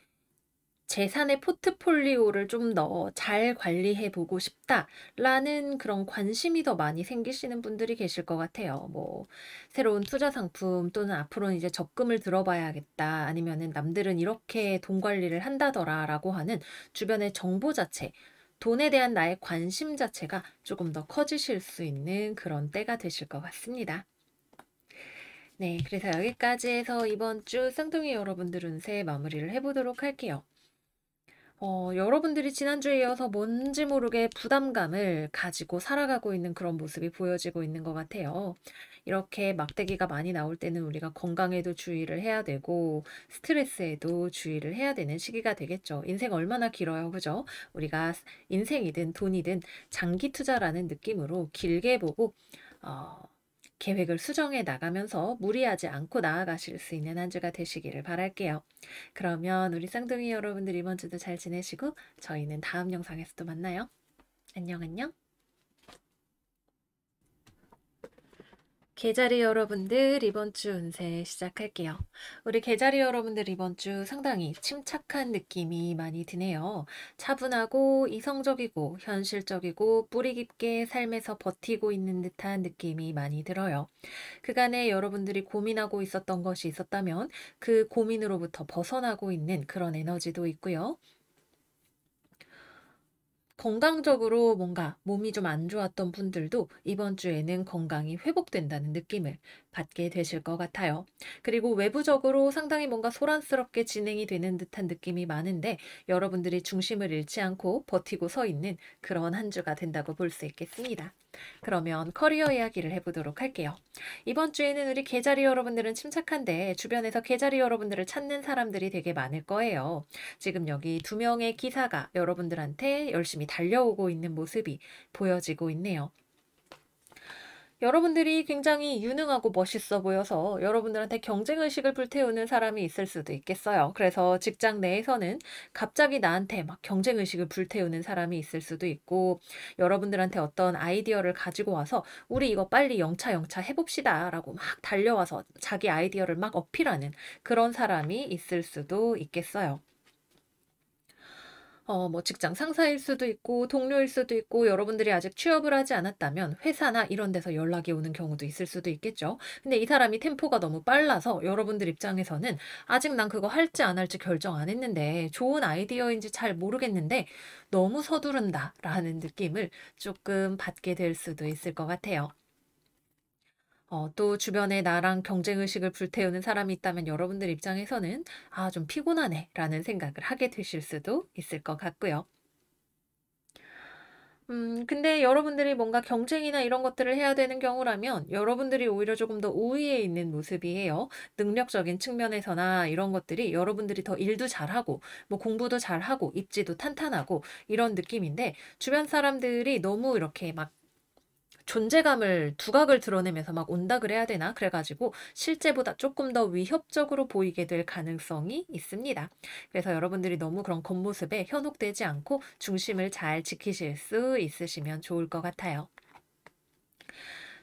재산의 포트폴리오를 좀 더 잘 관리해 보고 싶다라는 그런 관심이 더 많이 생기시는 분들이 계실 것 같아요. 뭐 새로운 투자 상품 또는 앞으로는 이제 적금을 들어봐야겠다 아니면은 남들은 이렇게 돈 관리를 한다더라라고 하는 주변의 정보 자체 돈에 대한 나의 관심 자체가 조금 더 커지실 수 있는 그런 때가 되실 것 같습니다. 네, 그래서 여기까지 해서 이번 주 쌍둥이 여러분들 운세 마무리를 해보도록 할게요. 여러분들이 지난주에 이어서 뭔지 모르게 부담감을 가지고 살아가고 있는 그런 모습이 보여지고 있는 것 같아요. 이렇게 막대기가 많이 나올 때는 우리가 건강에도 주의를 해야 되고 스트레스에도 주의를 해야 되는 시기가 되겠죠. 인생 얼마나 길어요, 그죠? 우리가 인생이든 돈이든 장기 투자라는 느낌으로 길게 보고 어, 계획을 수정해 나가면서 무리하지 않고 나아가실 수 있는 한 주가 되시기를 바랄게요. 그러면 우리 쌍둥이 여러분들 이번 주도 잘 지내시고 저희는 다음 영상에서 또 만나요. 안녕, 안녕. 개자리 여러분들 이번 주 운세 시작할게요. 우리 개자리 여러분들 이번 주 상당히 침착한 느낌이 많이 드네요. 차분하고 이성적이고 현실적이고 뿌리 깊게 삶에서 버티고 있는 듯한 느낌이 많이 들어요. 그간에 여러분들이 고민하고 있었던 것이 있었다면 그 고민으로부터 벗어나고 있는 그런 에너지도 있고요. 건강적으로 뭔가 몸이 좀 안 좋았던 분들도 이번 주에는 건강이 회복된다는 느낌을 받게 되실 것 같아요. 그리고 외부적으로 상당히 뭔가 소란스럽게 진행이 되는 듯한 느낌이 많은데 여러분들이 중심을 잃지 않고 버티고 서 있는 그런 한 주가 된다고 볼 수 있겠습니다. 그러면 커리어 이야기를 해보도록 할게요. 이번 주에는 우리 개자리 여러분들은 침착한데 주변에서 개자리 여러분들을 찾는 사람들이 되게 많을 거예요. 지금 여기 두 명의 기사가 여러분들한테 열심히 달려오고 있는 모습이 보여지고 있네요. 여러분들이 굉장히 유능하고 멋있어 보여서 여러분들한테 경쟁의식을 불태우는 사람이 있을 수도 있겠어요. 그래서 직장 내에서는 갑자기 나한테 막 경쟁의식을 불태우는 사람이 있을 수도 있고 여러분들한테 어떤 아이디어를 가지고 와서 우리 이거 빨리 영차 해봅시다 라고 막 달려와서 자기 아이디어를 막 어필하는 그런 사람이 있을 수도 있겠어요. 뭐 직장 상사일 수도 있고 동료일 수도 있고 여러분들이 아직 취업을 하지 않았다면 회사나 이런 데서 연락이 오는 경우도 있을 수도 있겠죠. 근데 이 사람이 템포가 너무 빨라서 여러분들 입장에서는 아직 난 그거 할지 안 할지 결정 안 했는데 좋은 아이디어인지 잘 모르겠는데 너무 서두른다라는 느낌을 조금 받게 될 수도 있을 것 같아요. 또 주변에 나랑 경쟁 의식을 불태우는 사람이 있다면 여러분들 입장에서는 '아 좀 피곤하네.'라는 생각을 하게 되실 수도 있을 것 같고요. 근데 여러분들이 뭔가 경쟁이나 이런 것들을 해야 되는 경우라면 여러분들이 오히려 조금 더 우위에 있는 모습이에요. 능력적인 측면에서나 이런 것들이 여러분들이 더 일도 잘하고 뭐 공부도 잘하고 입지도 탄탄하고 이런 느낌인데 주변 사람들이 너무 이렇게 막 존재감을 두각을 드러내면서 막 온다 그래야 되나? 그래 가지고 실제보다 조금 더 위협적으로 보이게 될 가능성이 있습니다. 그래서 여러분들이 너무 그런 겉모습에 현혹되지 않고 중심을 잘 지키실 수 있으시면 좋을 것 같아요.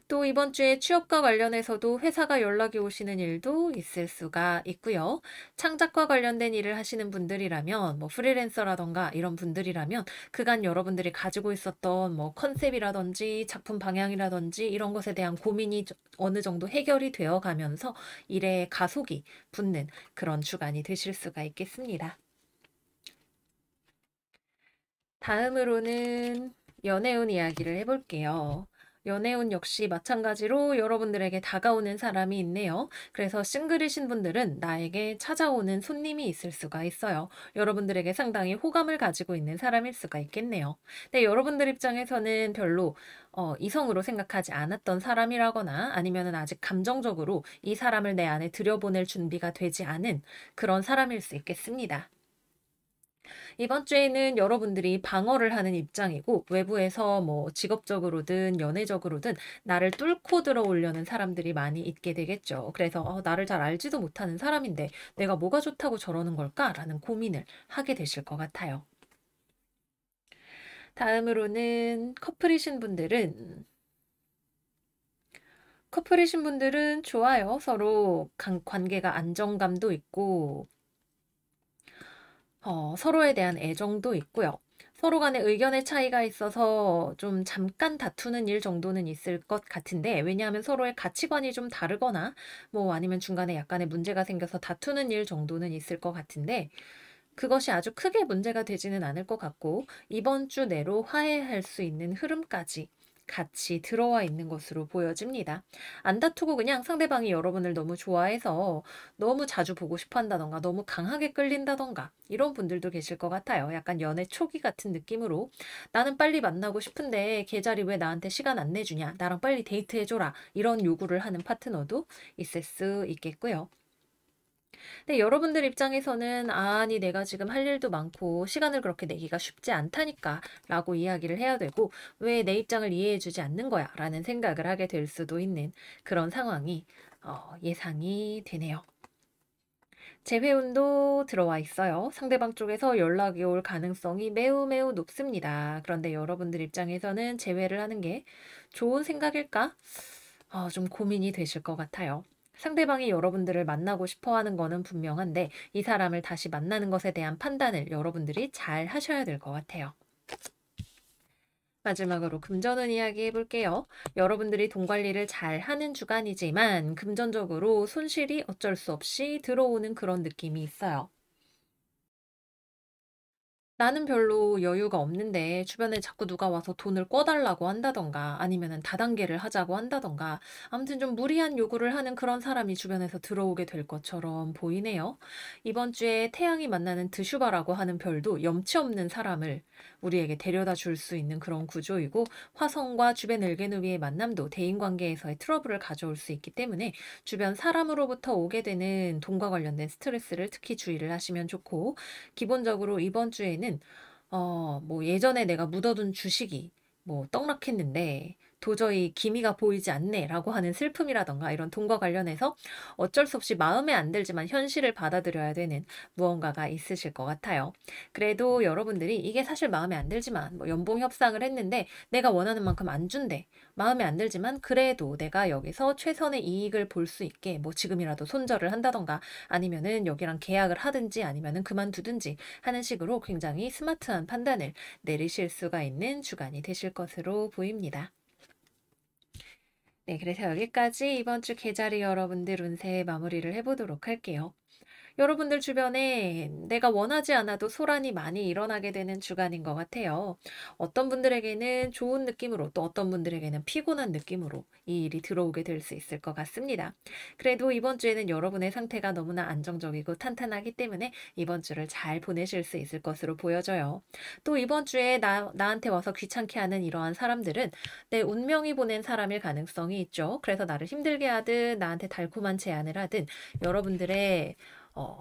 또 이번 주에 취업과 관련해서도 회사가 연락이 오시는 일도 있을 수가 있고요. 창작과 관련된 일을 하시는 분들이라면 뭐 프리랜서라든가 이런 분들이라면 그간 여러분들이 가지고 있었던 뭐 컨셉이라든지 작품 방향이라든지 이런 것에 대한 고민이 어느 정도 해결이 되어 가면서 일에 가속이 붙는 그런 주간이 되실 수가 있겠습니다. 다음으로는 연애운 이야기를 해볼게요. 연애운 역시 마찬가지로 여러분들에게 다가오는 사람이 있네요. 그래서 싱글이신 분들은 나에게 찾아오는 손님이 있을 수가 있어요. 여러분들에게 상당히 호감을 가지고 있는 사람일 수가 있겠네요. 근데 여러분들 입장에서는 별로 이성으로 생각하지 않았던 사람이라거나 아니면은 아직 감정적으로 이 사람을 내 안에 들여보낼 준비가 되지 않은 그런 사람일 수 있겠습니다. 이번 주에는 여러분들이 방어를 하는 입장이고 외부에서 뭐 직업적으로든 연애적으로든 나를 뚫고 들어오려는 사람들이 많이 있게 되겠죠. 그래서 나를 잘 알지도 못하는 사람인데 내가 뭐가 좋다고 저러는 걸까라는 고민을 하게 되실 것 같아요. 다음으로는 커플이신 분들은 좋아요. 서로 관계가 안정감도 있고 서로에 대한 애정도 있고요. 서로 간에 의견의 차이가 있어서 좀 잠깐 다투는 일 정도는 있을 것 같은데 왜냐하면 서로의 가치관이 좀 다르거나 뭐 아니면 중간에 약간의 문제가 생겨서 다투는 일 정도는 있을 것 같은데 그것이 아주 크게 문제가 되지는 않을 것 같고 이번 주 내로 화해할 수 있는 흐름까지 같이 들어와 있는 것으로 보여집니다. 안 다투고 그냥 상대방이 여러분을 너무 좋아해서 너무 자주 보고 싶어 한다던가 너무 강하게 끌린다던가 이런 분들도 계실 것 같아요. 약간 연애 초기 같은 느낌으로 나는 빨리 만나고 싶은데 걔자리 왜 나한테 시간 안 내주냐? 나랑 빨리 데이트해줘라. 이런 요구를 하는 파트너도 있을 수 있겠고요. 근데 여러분들 입장에서는 "아니 내가 지금 할 일도 많고 시간을 그렇게 내기가 쉽지 않다니까."라고 이야기를 해야 되고 "왜 내 입장을 이해해 주지 않는 거야?"라는 생각을 하게 될 수도 있는 그런 상황이 예상이 되네요. 재회운도 들어와 있어요. 상대방 쪽에서 연락이 올 가능성이 매우 매우 높습니다. 그런데 여러분들 입장에서는 재회를 하는 게 좋은 생각일까? 좀 고민이 되실 것 같아요. 상대방이 여러분들을 만나고 싶어 하는 거는 분명한데 이 사람을 다시 만나는 것에 대한 판단을 여러분들이 잘 하셔야 될 것 같아요. 마지막으로 금전운 이야기 해볼게요. 여러분들이 돈 관리를 잘 하는 주간이지만 금전적으로 손실이 어쩔 수 없이 들어오는 그런 느낌이 있어요. 나는 별로 여유가 없는데 주변에 자꾸 누가 와서 돈을 꿔달라고 한다던가 아니면은 다단계를 하자고 한다던가 아무튼 좀 무리한 요구를 하는 그런 사람이 주변에서 들어오게 될 것처럼 보이네요. 이번 주에 태양이 만나는 드슈바라고 하는 별도 염치 없는 사람을 우리에게 데려다 줄 수 있는 그런 구조이고 화성과 주변 을개누비의 만남도 대인관계에서의 트러블을 가져올 수 있기 때문에 주변 사람으로부터 오게 되는 돈과 관련된 스트레스를 특히 주의를 하시면 좋고 기본적으로 이번 주에는 뭐 예전에 내가 묻어둔 주식이 뭐 떡락했는데 도저히 기미가 보이지 않네라고 하는 슬픔이라든가 이런 돈과 관련해서 어쩔 수 없이 마음에 안 들지만 현실을 받아들여야 되는 무언가가 있으실 것 같아요. 그래도 여러분들이 이게 사실 마음에 안 들지만 뭐 연봉 협상을 했는데 내가 원하는 만큼 안 준대. 마음에 안 들지만 그래도 내가 여기서 최선의 이익을 볼 수 있게 뭐 지금이라도 손절을 한다던가 아니면은 여기랑 계약을 하든지 아니면은 그만두든지 하는 식으로 굉장히 스마트한 판단을 내리실 수가 있는 주간이 되실 것으로 보입니다. 네, 그래서 여기까지 이번 주 계자리 여러분들 운세 마무리를 해보도록 할게요. 여러분들 주변에 내가 원하지 않아도 소란이 많이 일어나게 되는 주간인 것 같아요. 어떤 분들에게는 좋은 느낌으로 또 어떤 분들에게는 피곤한 느낌으로 이 일이 들어오게 될 수 있을 것 같습니다. 그래도 이번 주에는 여러분의 상태가 너무나 안정적이고 탄탄하기 때문에 이번 주를 잘 보내실 수 있을 것으로 보여져요. 또 이번 주에 나한테 와서 귀찮게 하는 이러한 사람들은 내 운명이 보낸 사람일 가능성이 있죠. 그래서 나를 힘들게 하든 나한테 달콤한 제안을 하든 여러분들의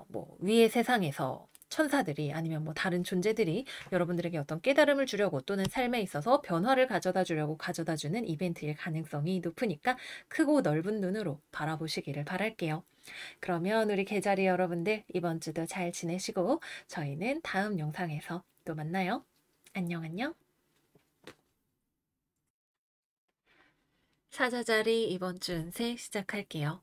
뭐 위의 세상에서 천사들이 아니면 뭐 다른 존재들이 여러분들에게 어떤 깨달음을 주려고 또는 삶에 있어서 변화를 가져다 주려고 가져다 주는 이벤트일 가능성이 높으니까 크고 넓은 눈으로 바라보시기를 바랄게요. 그러면 우리 계자리 여러분들 이번 주도 잘 지내시고 저희는 다음 영상에서 또 만나요. 안녕 안녕. 사자자리 이번 주 운세 시작할게요.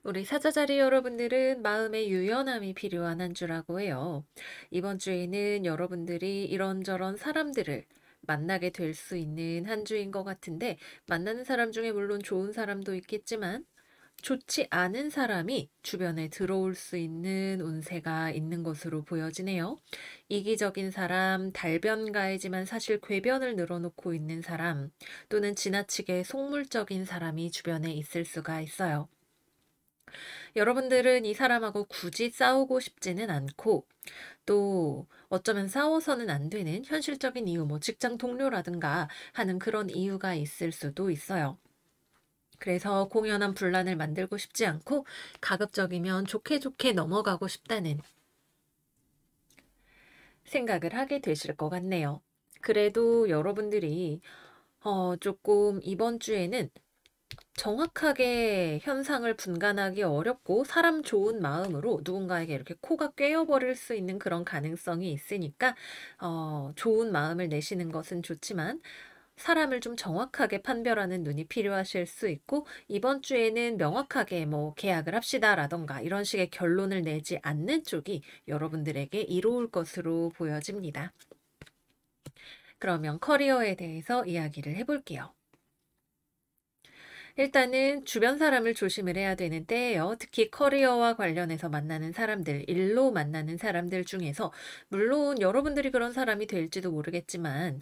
우리 사자자리 여러분들은 마음의 유연함이 필요한 한 주라고 해요. 이번 주에는 여러분들이 이런저런 사람들을 만나게 될 수 있는 한 주인 것 같은데 만나는 사람 중에 물론 좋은 사람도 있겠지만 좋지 않은 사람이 주변에 들어올 수 있는 운세가 있는 것으로 보여지네요. 이기적인 사람, 달변가이지만 사실 궤변을 늘어놓고 있는 사람, 또는 지나치게 속물적인 사람이 주변에 있을 수가 있어요. 여러분들은 이 사람하고 굳이 싸우고 싶지는 않고 또 어쩌면 싸워서는 안 되는 현실적인 이유, 뭐 직장 동료라든가 하는 그런 이유가 있을 수도 있어요. 그래서 공연한 분란을 만들고 싶지 않고 가급적이면 좋게 좋게 넘어가고 싶다는 생각을 하게 되실 것 같네요. 그래도 여러분들이 조금 이번 주에는 정확하게 현상을 분간하기 어렵고 사람 좋은 마음으로 누군가에게 이렇게 코가 꿰어버릴 수 있는 그런 가능성이 있으니까 좋은 마음을 내시는 것은 좋지만 사람을 좀 정확하게 판별하는 눈이 필요하실 수 있고 이번 주에는 명확하게 뭐 계약을 합시다라던가 이런 식의 결론을 내지 않는 쪽이 여러분들에게 이로울 것으로 보여집니다. 그러면 커리어에 대해서 이야기를 해볼게요. 일단은 주변 사람을 조심을 해야 되는 때예요. 특히 커리어와 관련해서 만나는 사람들, 일로 만나는 사람들 중에서 물론 여러분들이 그런 사람이 될지도 모르겠지만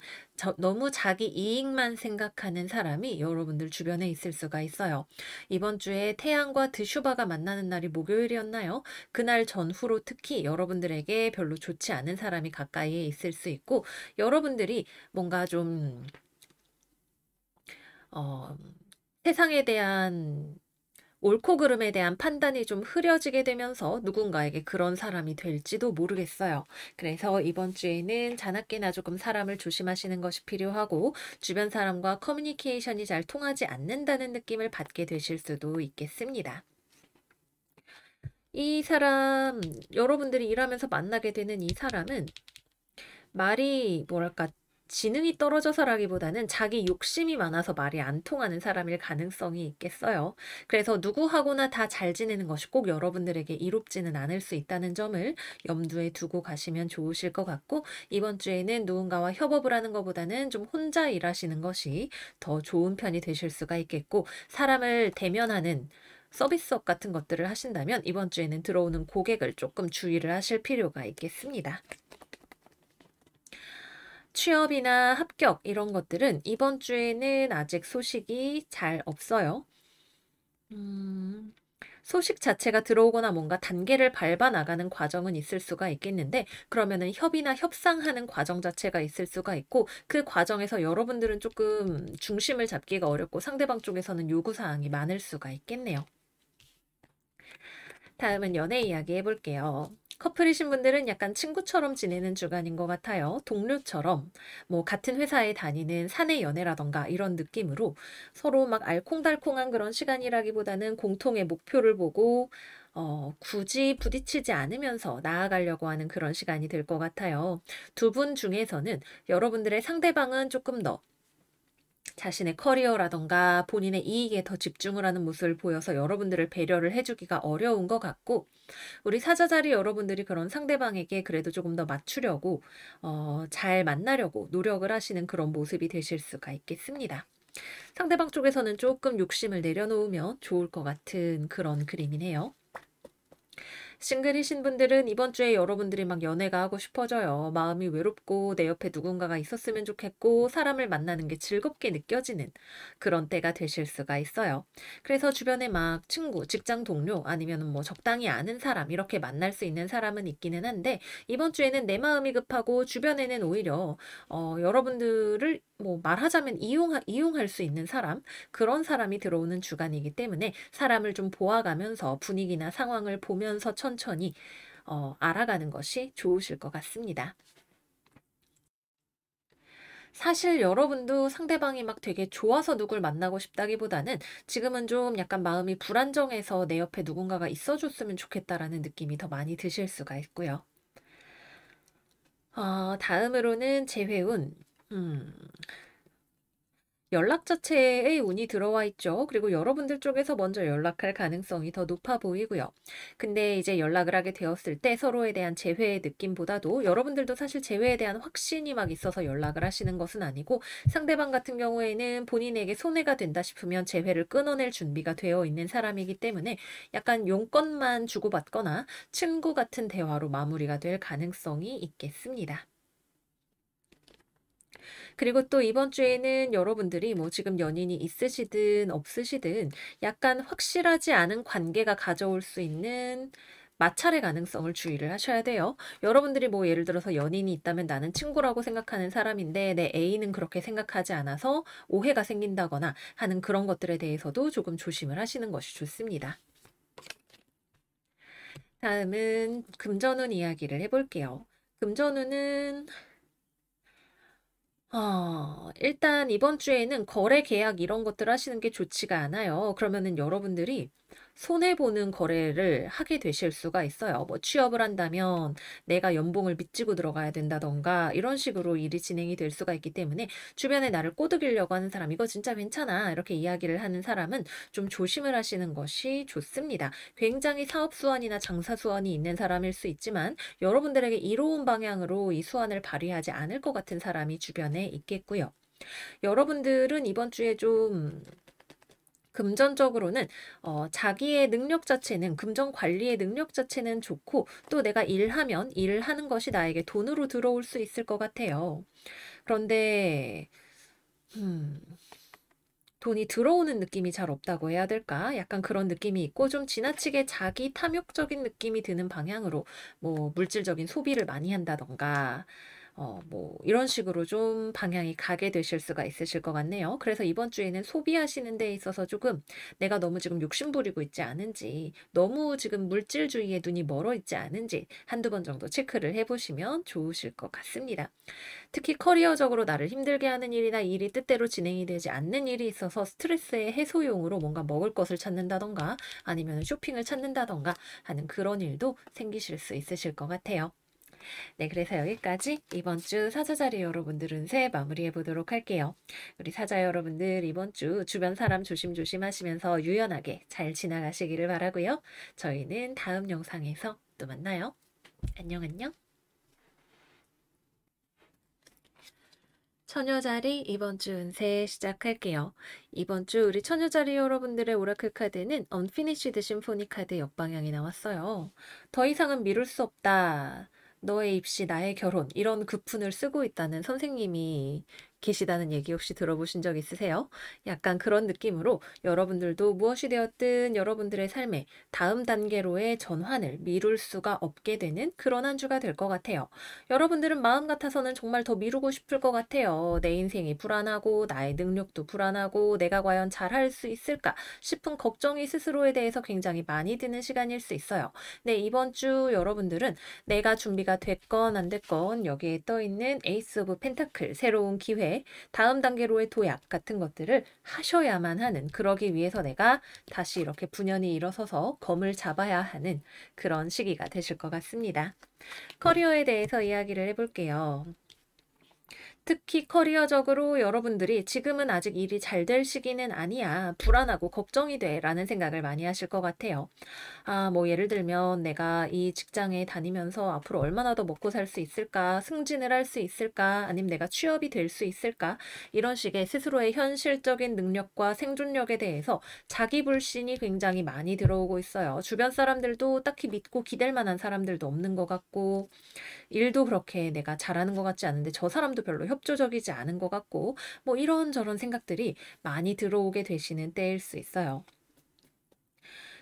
너무 자기 이익만 생각하는 사람이 여러분들 주변에 있을 수가 있어요. 이번 주에 태양과 드슈바가 만나는 날이 목요일이었나요? 그날 전후로 특히 여러분들에게 별로 좋지 않은 사람이 가까이에 있을 수 있고 여러분들이 뭔가 좀 어, 세상에 대한 옳고 그름에 대한 판단이 좀 흐려지게 되면서 누군가에게 그런 사람이 될지도 모르겠어요. 그래서 이번 주에는 자나깨나 조금 사람을 조심하시는 것이 필요하고 주변 사람과 커뮤니케이션이 잘 통하지 않는다는 느낌을 받게 되실 수도 있겠습니다. 이 사람, 여러분들이 일하면서 만나게 되는 이 사람은 말이 뭐랄까 지능이 떨어져서라기보다는 자기 욕심이 많아서 말이 안 통하는 사람일 가능성이 있겠어요. 그래서 누구하고나 다 잘 지내는 것이 꼭 여러분들에게 이롭지는 않을 수 있다는 점을 염두에 두고 가시면 좋으실 것 같고 이번 주에는 누군가와 협업을 하는 것보다는 좀 혼자 일하시는 것이 더 좋은 편이 되실 수가 있겠고 사람을 대면하는 서비스업 같은 것들을 하신다면 이번 주에는 들어오는 고객을 조금 주의를 하실 필요가 있겠습니다. 취업이나 합격 이런 것들은 이번 주에는 아직 소식이 잘 없어요. 소식 자체가 들어오거나 뭔가 단계를 밟아 나가는 과정은 있을 수가 있겠는데 그러면은 협의나 협상하는 과정 자체가 있을 수가 있고 그 과정에서 여러분들은 조금 중심을 잡기가 어렵고 상대방 쪽에서는 요구사항이 많을 수가 있겠네요. 다음은 연애 이야기 해볼게요. 커플이신 분들은 약간 친구처럼 지내는 주간인 것 같아요. 동료처럼 뭐 같은 회사에 다니는 사내 연애라던가 이런 느낌으로 서로 막 알콩달콩한 그런 시간이라기보다는 공통의 목표를 보고 굳이 부딪히지 않으면서 나아가려고 하는 그런 시간이 될 것 같아요. 두 분 중에서는 여러분들의 상대방은 조금 더 자신의 커리어라던가 본인의 이익에 더 집중을 하는 모습을 보여서 여러분들을 배려를 해주기가 어려운 것 같고, 우리 사자자리 여러분들이 그런 상대방에게 그래도 조금 더 맞추려고 잘 만나려고 노력을 하시는 그런 모습이 되실 수가 있겠습니다. 상대방 쪽에서는 조금 욕심을 내려놓으면 좋을 것 같은 그런 그림이네요. 싱글이신 분들은 이번 주에 여러분들이 막 연애가 하고 싶어져요. 마음이 외롭고 내 옆에 누군가가 있었으면 좋겠고 사람을 만나는 게 즐겁게 느껴지는 그런 때가 되실 수가 있어요. 그래서 주변에 막 친구, 직장 동료 아니면 뭐 적당히 아는 사람 이렇게 만날 수 있는 사람은 있기는 한데, 이번 주에는 내 마음이 급하고 주변에는 오히려 여러분들을 뭐 말하자면 이용할 수 있는 사람, 그런 사람이 들어오는 주간이기 때문에 사람을 좀 보아가면서 분위기나 상황을 보면서 천천히 알아가는 것이 좋으실 것 같습니다. 사실 여러분도 상대방이 막 되게 좋아서 누굴 만나고 싶다기보다는 지금은 좀 약간 마음이 불안정해서 내 옆에 누군가가 있어줬으면 좋겠다라는 느낌이 더 많이 드실 수가 있고요. 다음으로는 재회운. 음, 연락 자체에 운이 들어와 있죠. 그리고 여러분들 쪽에서 먼저 연락할 가능성이 더 높아 보이고요. 근데 이제 연락을 하게 되었을 때 서로에 대한 재회의 느낌보다도 여러분들도 사실 재회에 대한 확신이 막 있어서 연락을 하시는 것은 아니고, 상대방 같은 경우에는 본인에게 손해가 된다 싶으면 재회를 끊어낼 준비가 되어 있는 사람이기 때문에 약간 용건만 주고받거나 친구 같은 대화로 마무리가 될 가능성이 있겠습니다. 그리고 또 이번 주에는 여러분들이 뭐 지금 연인이 있으시든 없으시든 약간 확실하지 않은 관계가 가져올 수 있는 마찰의 가능성을 주의를 하셔야 돼요. 여러분들이 뭐 예를 들어서 연인이 있다면 나는 친구라고 생각하는 사람인데 내 애인은 그렇게 생각하지 않아서 오해가 생긴다거나 하는 그런 것들에 대해서도 조금 조심을 하시는 것이 좋습니다. 다음은 금전운 이야기를 해볼게요. 금전운은 일단 이번 주에는 거래 계약 이런 것들 하시는 게 좋지가 않아요. 그러면은 여러분들이 손해보는 거래를 하게 되실 수가 있어요. 뭐 취업을 한다면 내가 연봉을 빚지고 들어가야 된다던가 이런 식으로 일이 진행이 될 수가 있기 때문에 주변에 나를 꼬드기려고 하는 사람, 이거 진짜 괜찮아, 이렇게 이야기를 하는 사람은 좀 조심을 하시는 것이 좋습니다. 굉장히 사업 수완이나 장사 수완이 있는 사람일 수 있지만 여러분들에게 이로운 방향으로 이 수완을 발휘하지 않을 것 같은 사람이 주변에 있겠고요. 여러분들은 이번 주에 좀 금전적으로는 자기의 능력 자체는, 금전 관리의 능력 자체는 좋고 또 내가 일하면 일을 하는 것이 나에게 돈으로 들어올 수 있을 것 같아요. 그런데 음, 돈이 들어오는 느낌이 잘 없다고 해야 될까? 약간 그런 느낌이 있고 좀 지나치게 자기 탐욕적인 느낌이 드는 방향으로 뭐 물질적인 소비를 많이 한다던가 뭐 이런 식으로 좀 방향이 가게 되실 수가 있으실 것 같네요. 그래서 이번 주에는 소비하시는 데 있어서 조금 내가 너무 지금 욕심 부리고 있지 않은지, 너무 지금 물질주의에 눈이 멀어 있지 않은지 한두 번 정도 체크를 해보시면 좋으실 것 같습니다. 특히 커리어적으로 나를 힘들게 하는 일이나 일이 뜻대로 진행이 되지 않는 일이 있어서 스트레스의 해소용으로 뭔가 먹을 것을 찾는다던가 아니면 쇼핑을 찾는다던가 하는 그런 일도 생기실 수 있으실 것 같아요. 네, 그래서 여기까지 이번 주 사자자리 여러분들 운세 마무리해 보도록 할게요. 우리 사자 여러분들 이번 주 주변 사람 조심조심 하시면서 유연하게 잘 지나가시기를 바라고요. 저희는 다음 영상에서 또 만나요. 안녕 안녕. 처녀자리 이번 주 운세 시작할게요. 이번 주 우리 처녀자리 여러분들의 오라클 카드는 Unfinished Symphony 카드 역방향이 나왔어요. 더 이상은 미룰 수 없다. 너의 입시, 나의 결혼 이런 급훈을 쓰고 있다는 선생님이 계시다는 얘기 혹시 들어보신 적 있으세요? 약간 그런 느낌으로 여러분들도 무엇이 되었든 여러분들의 삶의 다음 단계로의 전환을 미룰 수가 없게 되는 그런 한 주가 될 것 같아요. 여러분들은 마음 같아서는 정말 더 미루고 싶을 것 같아요. 내 인생이 불안하고 나의 능력도 불안하고 내가 과연 잘할 수 있을까 싶은 걱정이 스스로에 대해서 굉장히 많이 드는 시간일 수 있어요. 네, 이번 주 여러분들은 내가 준비가 됐건 안 됐건 여기에 떠 있는 에이스 오브 펜타클, 새로운 기회, 다음 단계로의 도약 같은 것들을 하셔야만 하는, 그러기 위해서 내가 다시 이렇게 분연히 일어서서 검을 잡아야 하는 그런 시기가 되실 것 같습니다. 커리어에 대해서 이야기를 해볼게요. 특히 커리어적으로 여러분들이 지금은 아직 일이 잘 될 시기는 아니야, 불안하고 걱정이 돼 라는 생각을 많이 하실 것 같아요. 뭐 예를 들면 내가 이 직장에 다니면서 앞으로 얼마나 더 먹고 살 수 있을까, 승진을 할 수 있을까, 아니면 내가 취업이 될 수 있을까, 이런 식의 스스로의 현실적인 능력과 생존력에 대해서 자기 불신이 굉장히 많이 들어오고 있어요. 주변 사람들도 딱히 믿고 기댈 만한 사람들도 없는 것 같고, 일도 그렇게 내가 잘하는 것 같지 않은데 저 사람도 별로 협조적이지 않은 것 같고, 뭐 이런저런 생각들이 많이 들어오게 되시는 때일 수 있어요.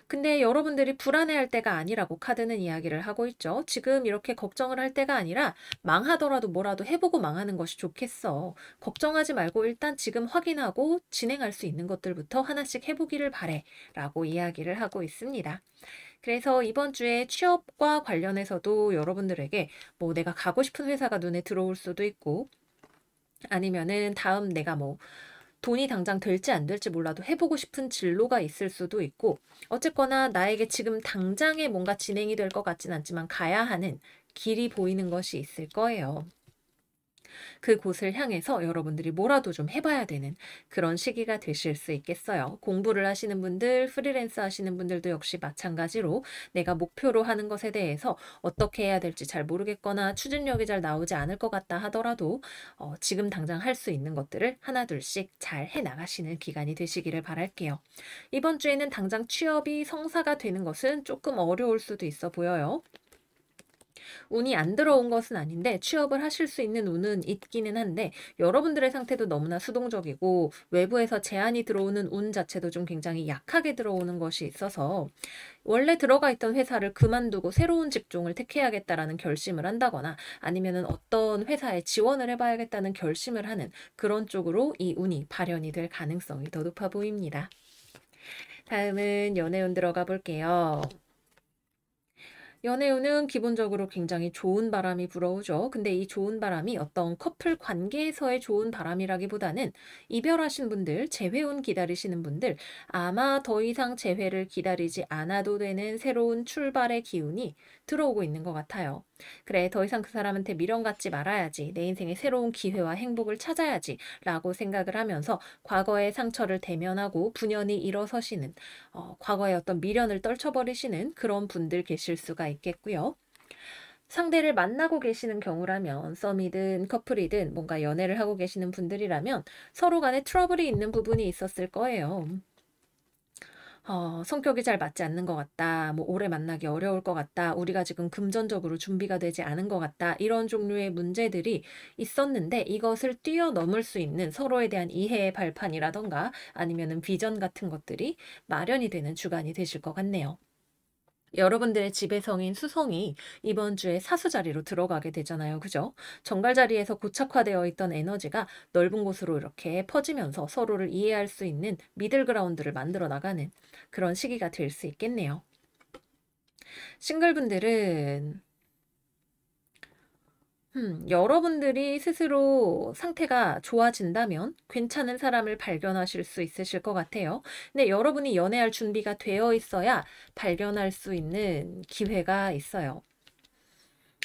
근데 여러분들이 불안해할 때가 아니라고 카드는 이야기를 하고 있죠. 지금 이렇게 걱정을 할 때가 아니라 망하더라도 뭐라도 해보고 망하는 것이 좋겠어. 걱정하지 말고 일단 지금 확인하고 진행할 수 있는 것들부터 하나씩 해보기를 바래 라고 이야기를 하고 있습니다. 그래서 이번 주에 취업과 관련해서도 여러분들에게 뭐 내가 가고 싶은 회사가 눈에 들어올 수도 있고, 아니면은 다음 내가 뭐 돈이 당장 될지 안 될지 몰라도 해보고 싶은 진로가 있을 수도 있고, 어쨌거나 나에게 지금 당장에 뭔가 진행이 될 것 같진 않지만 가야 하는 길이 보이는 것이 있을 거예요. 그곳을 향해서 여러분들이 뭐라도 좀 해봐야 되는 그런 시기가 되실 수 있겠어요. 공부를 하시는 분들, 프리랜서 하시는 분들도 역시 마찬가지로 내가 목표로 하는 것에 대해서 어떻게 해야 될지 잘 모르겠거나 추진력이 잘 나오지 않을 것 같다 하더라도 지금 당장 할 수 있는 것들을 하나둘씩 잘 해나가시는 기간이 되시기를 바랄게요. 이번 주에는 당장 취업이 성사가 되는 것은 조금 어려울 수도 있어 보여요. 운이 안 들어온 것은 아닌데 취업을 하실 수 있는 운은 있기는 한데, 여러분들의 상태도 너무나 수동적이고 외부에서 제안이 들어오는 운 자체도 좀 굉장히 약하게 들어오는 것이 있어서 원래 들어가 있던 회사를 그만두고 새로운 직종을 택해야겠다라는 결심을 한다거나, 아니면은 어떤 회사에 지원을 해봐야겠다는 결심을 하는 그런 쪽으로 이 운이 발현이 될 가능성이 더 높아 보입니다. 다음은 연애운 들어가 볼게요. 연애운은 기본적으로 굉장히 좋은 바람이 불어오죠. 근데 이 좋은 바람이 어떤 커플 관계에서의 좋은 바람이라기보다는 이별하신 분들, 재회운 기다리시는 분들, 아마 더 이상 재회를 기다리지 않아도 되는 새로운 출발의 기운이 들어오고 있는 것 같아요. 그래, 더 이상 그 사람한테 미련 갖지 말아야지, 내 인생의 새로운 기회와 행복을 찾아야지 라고 생각을 하면서 과거의 상처를 대면하고 분연히 일어서시는, 과거의 어떤 미련을 떨쳐버리시는 그런 분들 계실 수가 있겠고요. 상대를 만나고 계시는 경우라면, 썸이든 커플이든 뭔가 연애를 하고 계시는 분들이라면 서로 간에 트러블이 있는 부분이 있었을 거예요. 성격이 잘 맞지 않는 것 같다, 뭐 오래 만나기 어려울 것 같다, 우리가 지금 금전적으로 준비가 되지 않은 것 같다, 이런 종류의 문제들이 있었는데 이것을 뛰어넘을 수 있는 서로에 대한 이해의 발판이라던가 아니면은 비전 같은 것들이 마련이 되는 주간이 되실 것 같네요. 여러분들의 지배성인 수성이 이번 주에 사수 자리로 들어가게 되잖아요. 그죠? 정갈 자리에서 고착화되어 있던 에너지가 넓은 곳으로 이렇게 퍼지면서 서로를 이해할 수 있는 미들그라운드를 만들어 나가는 그런 시기가 될 수 있겠네요. 싱글분들은 여러분들이 스스로 상태가 좋아진다면 괜찮은 사람을 발견하실 수 있으실 것 같아요. 근데 여러분이 연애할 준비가 되어 있어야 발견할 수 있는 기회가 있어요.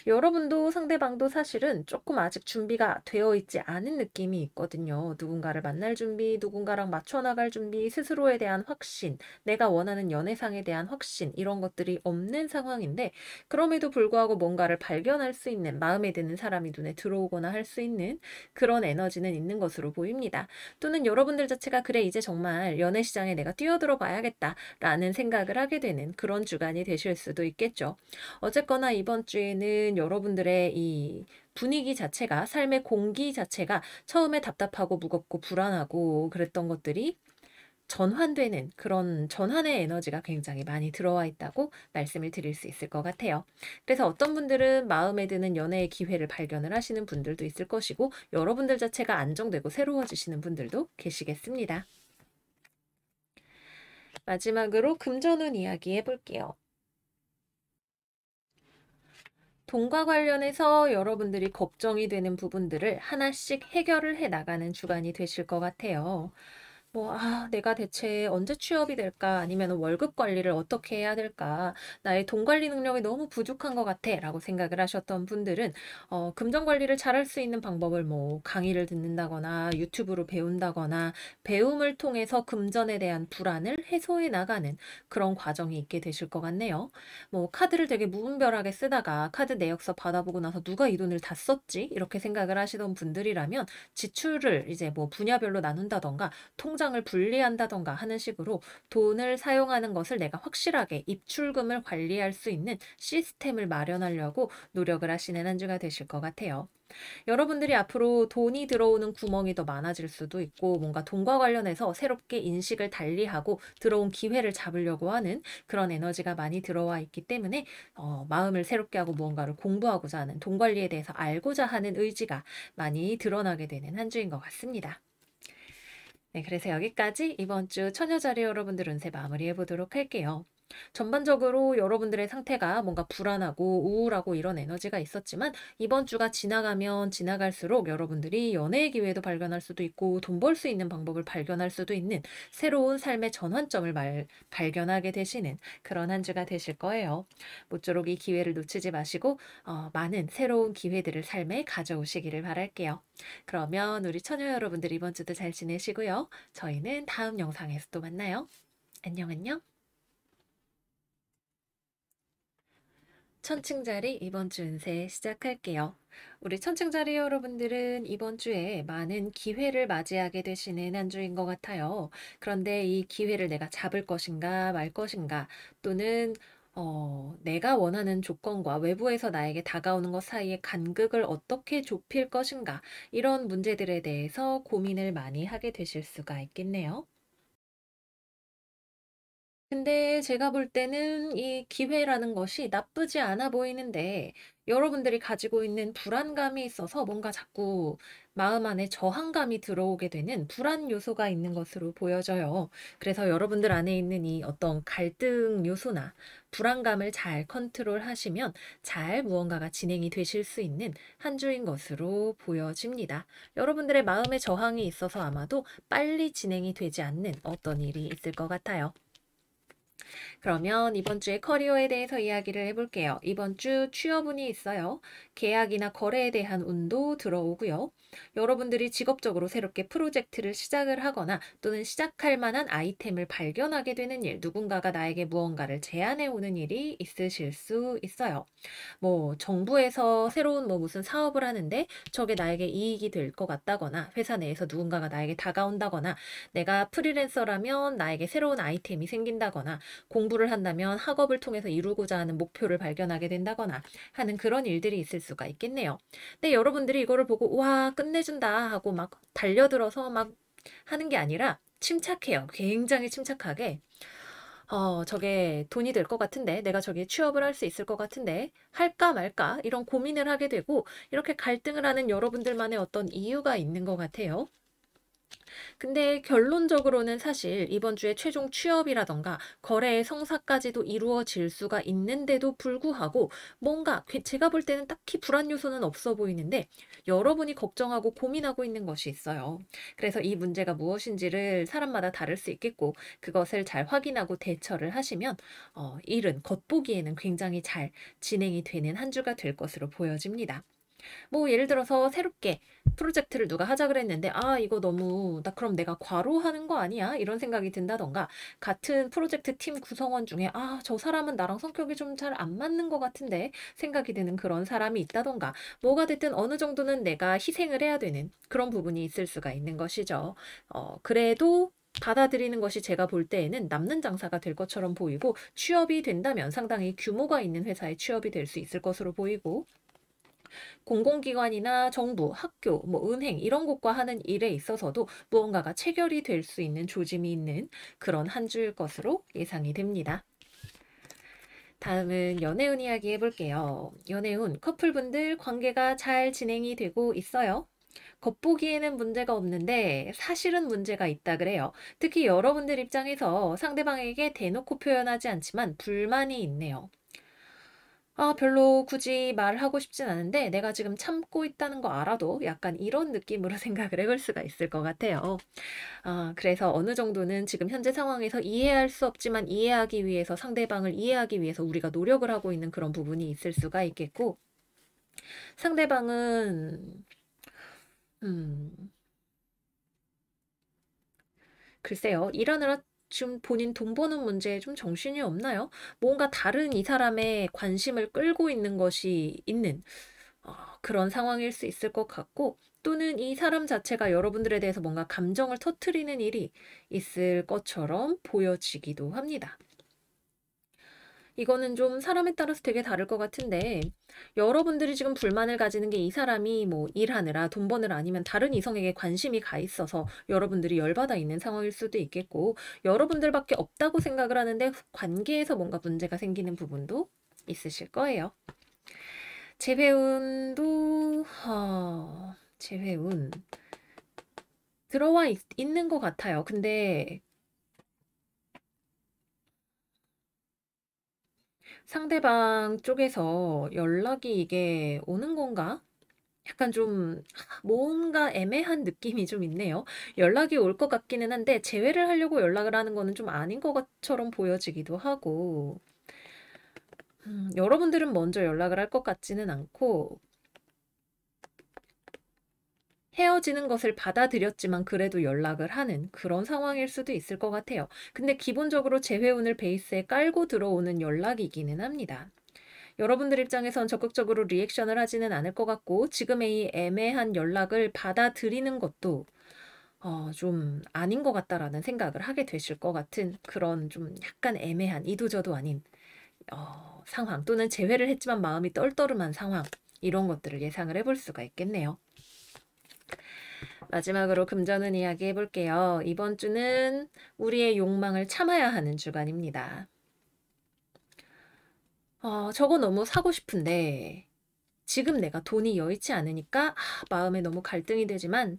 여러분도 상대방도 사실은 조금 아직 준비가 되어 있지 않은 느낌이 있거든요. 누군가를 만날 준비, 누군가랑 맞춰 나갈 준비, 스스로에 대한 확신, 내가 원하는 연애상에 대한 확신, 이런 것들이 없는 상황인데, 그럼에도 불구하고 뭔가를 발견할 수 있는, 마음에 드는 사람이 눈에 들어오거나 할 수 있는 그런 에너지는 있는 것으로 보입니다. 또는 여러분들 자체가 그래, 이제 정말 연애 시장에 내가 뛰어들어 봐야겠다라는 생각을 하게 되는 그런 주간이 되실 수도 있겠죠. 어쨌거나 이번 주에는 때는 여러분들의 이 분위기 자체가, 삶의 공기 자체가 처음에 답답하고 무겁고 불안하고 그랬던 것들이 전환되는 그런 전환의 에너지가 굉장히 많이 들어와 있다고 말씀을 드릴 수 있을 것 같아요. 그래서 어떤 분들은 마음에 드는 연애의 기회를 발견을 하시는 분들도 있을 것이고, 여러분들 자체가 안정되고 새로워지시는 분들도 계시겠습니다. 마지막으로 금전운 이야기 해볼게요. 돈과 관련해서 여러분들이 걱정이 되는 부분들을 하나씩 해결을 해 나가는 주간이 되실 것 같아요. 내가 대체 언제 취업이 될까? 아니면 월급 관리를 어떻게 해야 될까? 나의 돈 관리 능력이 너무 부족한 것 같아. 라고 생각을 하셨던 분들은, 금전 관리를 잘할 수 있는 방법을 강의를 듣는다거나, 유튜브로 배운다거나, 배움을 통해서 금전에 대한 불안을 해소해 나가는 그런 과정이 있게 되실 것 같네요. 카드를 되게 무분별하게 쓰다가 카드 내역서 받아보고 나서 누가 이 돈을 다 썼지? 이렇게 생각을 하시던 분들이라면, 지출을 이제 분야별로 나눈다던가, 통장을 분리한다던가 하는 식으로 돈을 사용하는 것을 내가 확실하게 입출금을 관리할 수 있는 시스템을 마련하려고 노력을 하시는 한 주가 되실 것 같아요. 여러분들이 앞으로 돈이 들어오는 구멍이 더 많아질 수도 있고, 뭔가 돈과 관련해서 새롭게 인식을 달리하고 들어온 기회를 잡으려고 하는 그런 에너지가 많이 들어와 있기 때문에, 마음을 새롭게 하고 무언가를 공부하고자 하는, 돈 관리에 대해서 알고자 하는 의지가 많이 드러나게 되는 한 주인 것 같습니다. 네, 그래서 여기까지 이번 주 처녀자리 여러분들 운세 마무리해 보도록 할게요. 전반적으로 여러분들의 상태가 뭔가 불안하고 우울하고 이런 에너지가 있었지만, 이번 주가 지나가면 지나갈수록 여러분들이 연애의 기회도 발견할 수도 있고 돈 벌 수 있는 방법을 발견할 수도 있는 새로운 삶의 전환점을 발견하게 되시는 그런 한 주가 되실 거예요. 모쪼록 이 기회를 놓치지 마시고 많은 새로운 기회들을 삶에 가져오시기를 바랄게요. 그러면 우리 처녀 여러분들 이번 주도 잘 지내시고요. 저희는 다음 영상에서 또 만나요. 안녕 안녕. 천칭자리 이번 주 운세 시작할게요. 우리 천칭자리 여러분들은 이번 주에 많은 기회를 맞이하게 되시는 한 주인 것 같아요. 그런데 이 기회를 내가 잡을 것인가 말 것인가, 또는 내가 원하는 조건과 외부에서 나에게 다가오는 것 사이의 간극을 어떻게 좁힐 것인가, 이런 문제들에 대해서 고민을 많이 하게 되실 수가 있겠네요. 근데 제가 볼 때는 이 기회라는 것이 나쁘지 않아 보이는데, 여러분들이 가지고 있는 불안감이 있어서 뭔가 자꾸 마음 안에 저항감이 들어오게 되는 불안 요소가 있는 것으로 보여져요. 그래서 여러분들 안에 있는 이 어떤 갈등 요소나 불안감을 잘 컨트롤하시면 잘 무언가가 진행이 되실 수 있는 한 주인 것으로 보여집니다. 여러분들의 마음의 저항이 있어서 아마도 빨리 진행이 되지 않는 어떤 일이 있을 것 같아요. 그러면 이번 주에 커리어에 대해서 이야기를 해볼게요. 이번 주 취업운이 있어요. 계약이나 거래에 대한 운도 들어오고요. 여러분들이 직업적으로 새롭게 프로젝트를 시작을 하거나 또는 시작할 만한 아이템을 발견하게 되는 일, 누군가가 나에게 무언가를 제안해 오는 일이 있으실 수 있어요. 정부에서 새로운 무슨 사업을 하는데 저게 나에게 이익이 될 것 같다거나, 회사 내에서 누군가가 나에게 다가온다거나, 내가 프리랜서라면 나에게 새로운 아이템이 생긴다거나, 공부를 한다면 학업을 통해서 이루고자 하는 목표를 발견하게 된다거나 하는 그런 일들이 있을 수가 있겠네요. 근데 여러분들이 이거를 보고 와 끝내준다 하고 막 달려들어서 막 하는 게 아니라 침착해요. 굉장히 침착하게 저게 돈이 될 것 같은데, 내가 저기에 취업을 할 수 있을 것 같은데, 할까 말까 이런 고민을 하게 되고, 이렇게 갈등을 하는 여러분들만의 어떤 이유가 있는 것 같아요. 근데 결론적으로는 사실 이번 주에 최종 취업이라던가 거래의 성사까지도 이루어질 수가 있는데도 불구하고, 뭔가 제가 볼 때는 딱히 불안 요소는 없어 보이는데 여러분이 걱정하고 고민하고 있는 것이 있어요. 그래서 이 문제가 무엇인지를 사람마다 다를 수 있겠고, 그것을 잘 확인하고 대처를 하시면 일은 겉보기에는 굉장히 잘 진행이 되는 한 주가 될 것으로 보여집니다. 예를 들어서 새롭게 프로젝트를 누가 하자 그랬는데, 이거 너무, 나 그럼 내가 과로하는 거 아니야? 이런 생각이 든다던가, 같은 프로젝트 팀 구성원 중에, 저 사람은 나랑 성격이 좀 잘 안 맞는 것 같은데 생각이 드는 그런 사람이 있다던가, 뭐가 됐든 어느 정도는 내가 희생을 해야 되는 그런 부분이 있을 수가 있는 것이죠. 그래도 받아들이는 것이 제가 볼 때에는 남는 장사가 될 것처럼 보이고, 취업이 된다면 상당히 규모가 있는 회사에 취업이 될 수 있을 것으로 보이고, 공공기관이나 정부, 학교, 뭐 은행 이런 곳과 하는 일에 있어서도 무언가가 체결이 될 수 있는 조짐이 있는 그런 한 주일 것으로 예상이 됩니다. 다음은 연애운 이야기 해볼게요. 연애운 커플분들 관계가 잘 진행이 되고 있어요. 겉보기에는 문제가 없는데 사실은 문제가 있다 그래요. 특히 여러분들 입장에서 상대방에게 대놓고 표현하지 않지만 불만이 있네요. 아, 별로 굳이 말하고 싶진 않은데 내가 지금 참고 있다는 거 알아도 약간 이런 느낌으로 생각을 해볼 수가 있을 것 같아요. 그래서 어느 정도는 지금 현재 상황에서 이해할 수 없지만 이해하기 위해서 상대방을 이해하기 위해서 우리가 노력을 하고 있는 그런 부분이 있을 수가 있겠고 상대방은 음, 글쎄요. 일하느라 좀 본인 돈 버는 문제에 좀 정신이 없나요? 뭔가 다른 이 사람의 관심을 끌고 있는 것이 있는 그런 상황일 수 있을 것 같고 또는 이 사람 자체가 여러분들에 대해서 뭔가 감정을 터뜨리는 일이 있을 것처럼 보여지기도 합니다. 이거는 좀 사람에 따라서 되게 다를 것 같은데 여러분들이 지금 불만을 가지는 게 이 사람이 뭐 일하느라 돈 버느라 아니면 다른 이성에게 관심이 가 있어서 여러분들이 열받아 있는 상황일 수도 있겠고 여러분들밖에 없다고 생각을 하는데 관계에서 뭔가 문제가 생기는 부분도 있으실 거예요. 재회운도 재회운 들어와 있는 것 같아요. 근데 상대방 쪽에서 연락이 이게 오는 건가? 약간 좀 뭔가 애매한 느낌이 좀 있네요. 연락이 올 것 같기는 한데 재회를 하려고 연락을 하는 거는 좀 아닌 것처럼 보여지기도 하고 여러분들은 먼저 연락을 할 것 같지는 않고 헤어지는 것을 받아들였지만 그래도 연락을 하는 그런 상황일 수도 있을 것 같아요. 근데 기본적으로 재회운을 베이스에 깔고 들어오는 연락이기는 합니다. 여러분들 입장에선 적극적으로 리액션을 하지는 않을 것 같고 지금의 이 애매한 연락을 받아들이는 것도 좀 아닌 것 같다라는 생각을 하게 되실 것 같은 그런 좀 약간 애매한 이도저도 아닌 상황 또는 재회를 했지만 마음이 떨떠름한 상황 이런 것들을 예상을 해볼 수가 있겠네요. 마지막으로 금전운 이야기 해볼게요. 이번 주는 우리의 욕망을 참아야 하는 주간입니다. 저거 너무 사고 싶은데 지금 내가 돈이 여의치 않으니까 마음에 너무 갈등이 되지만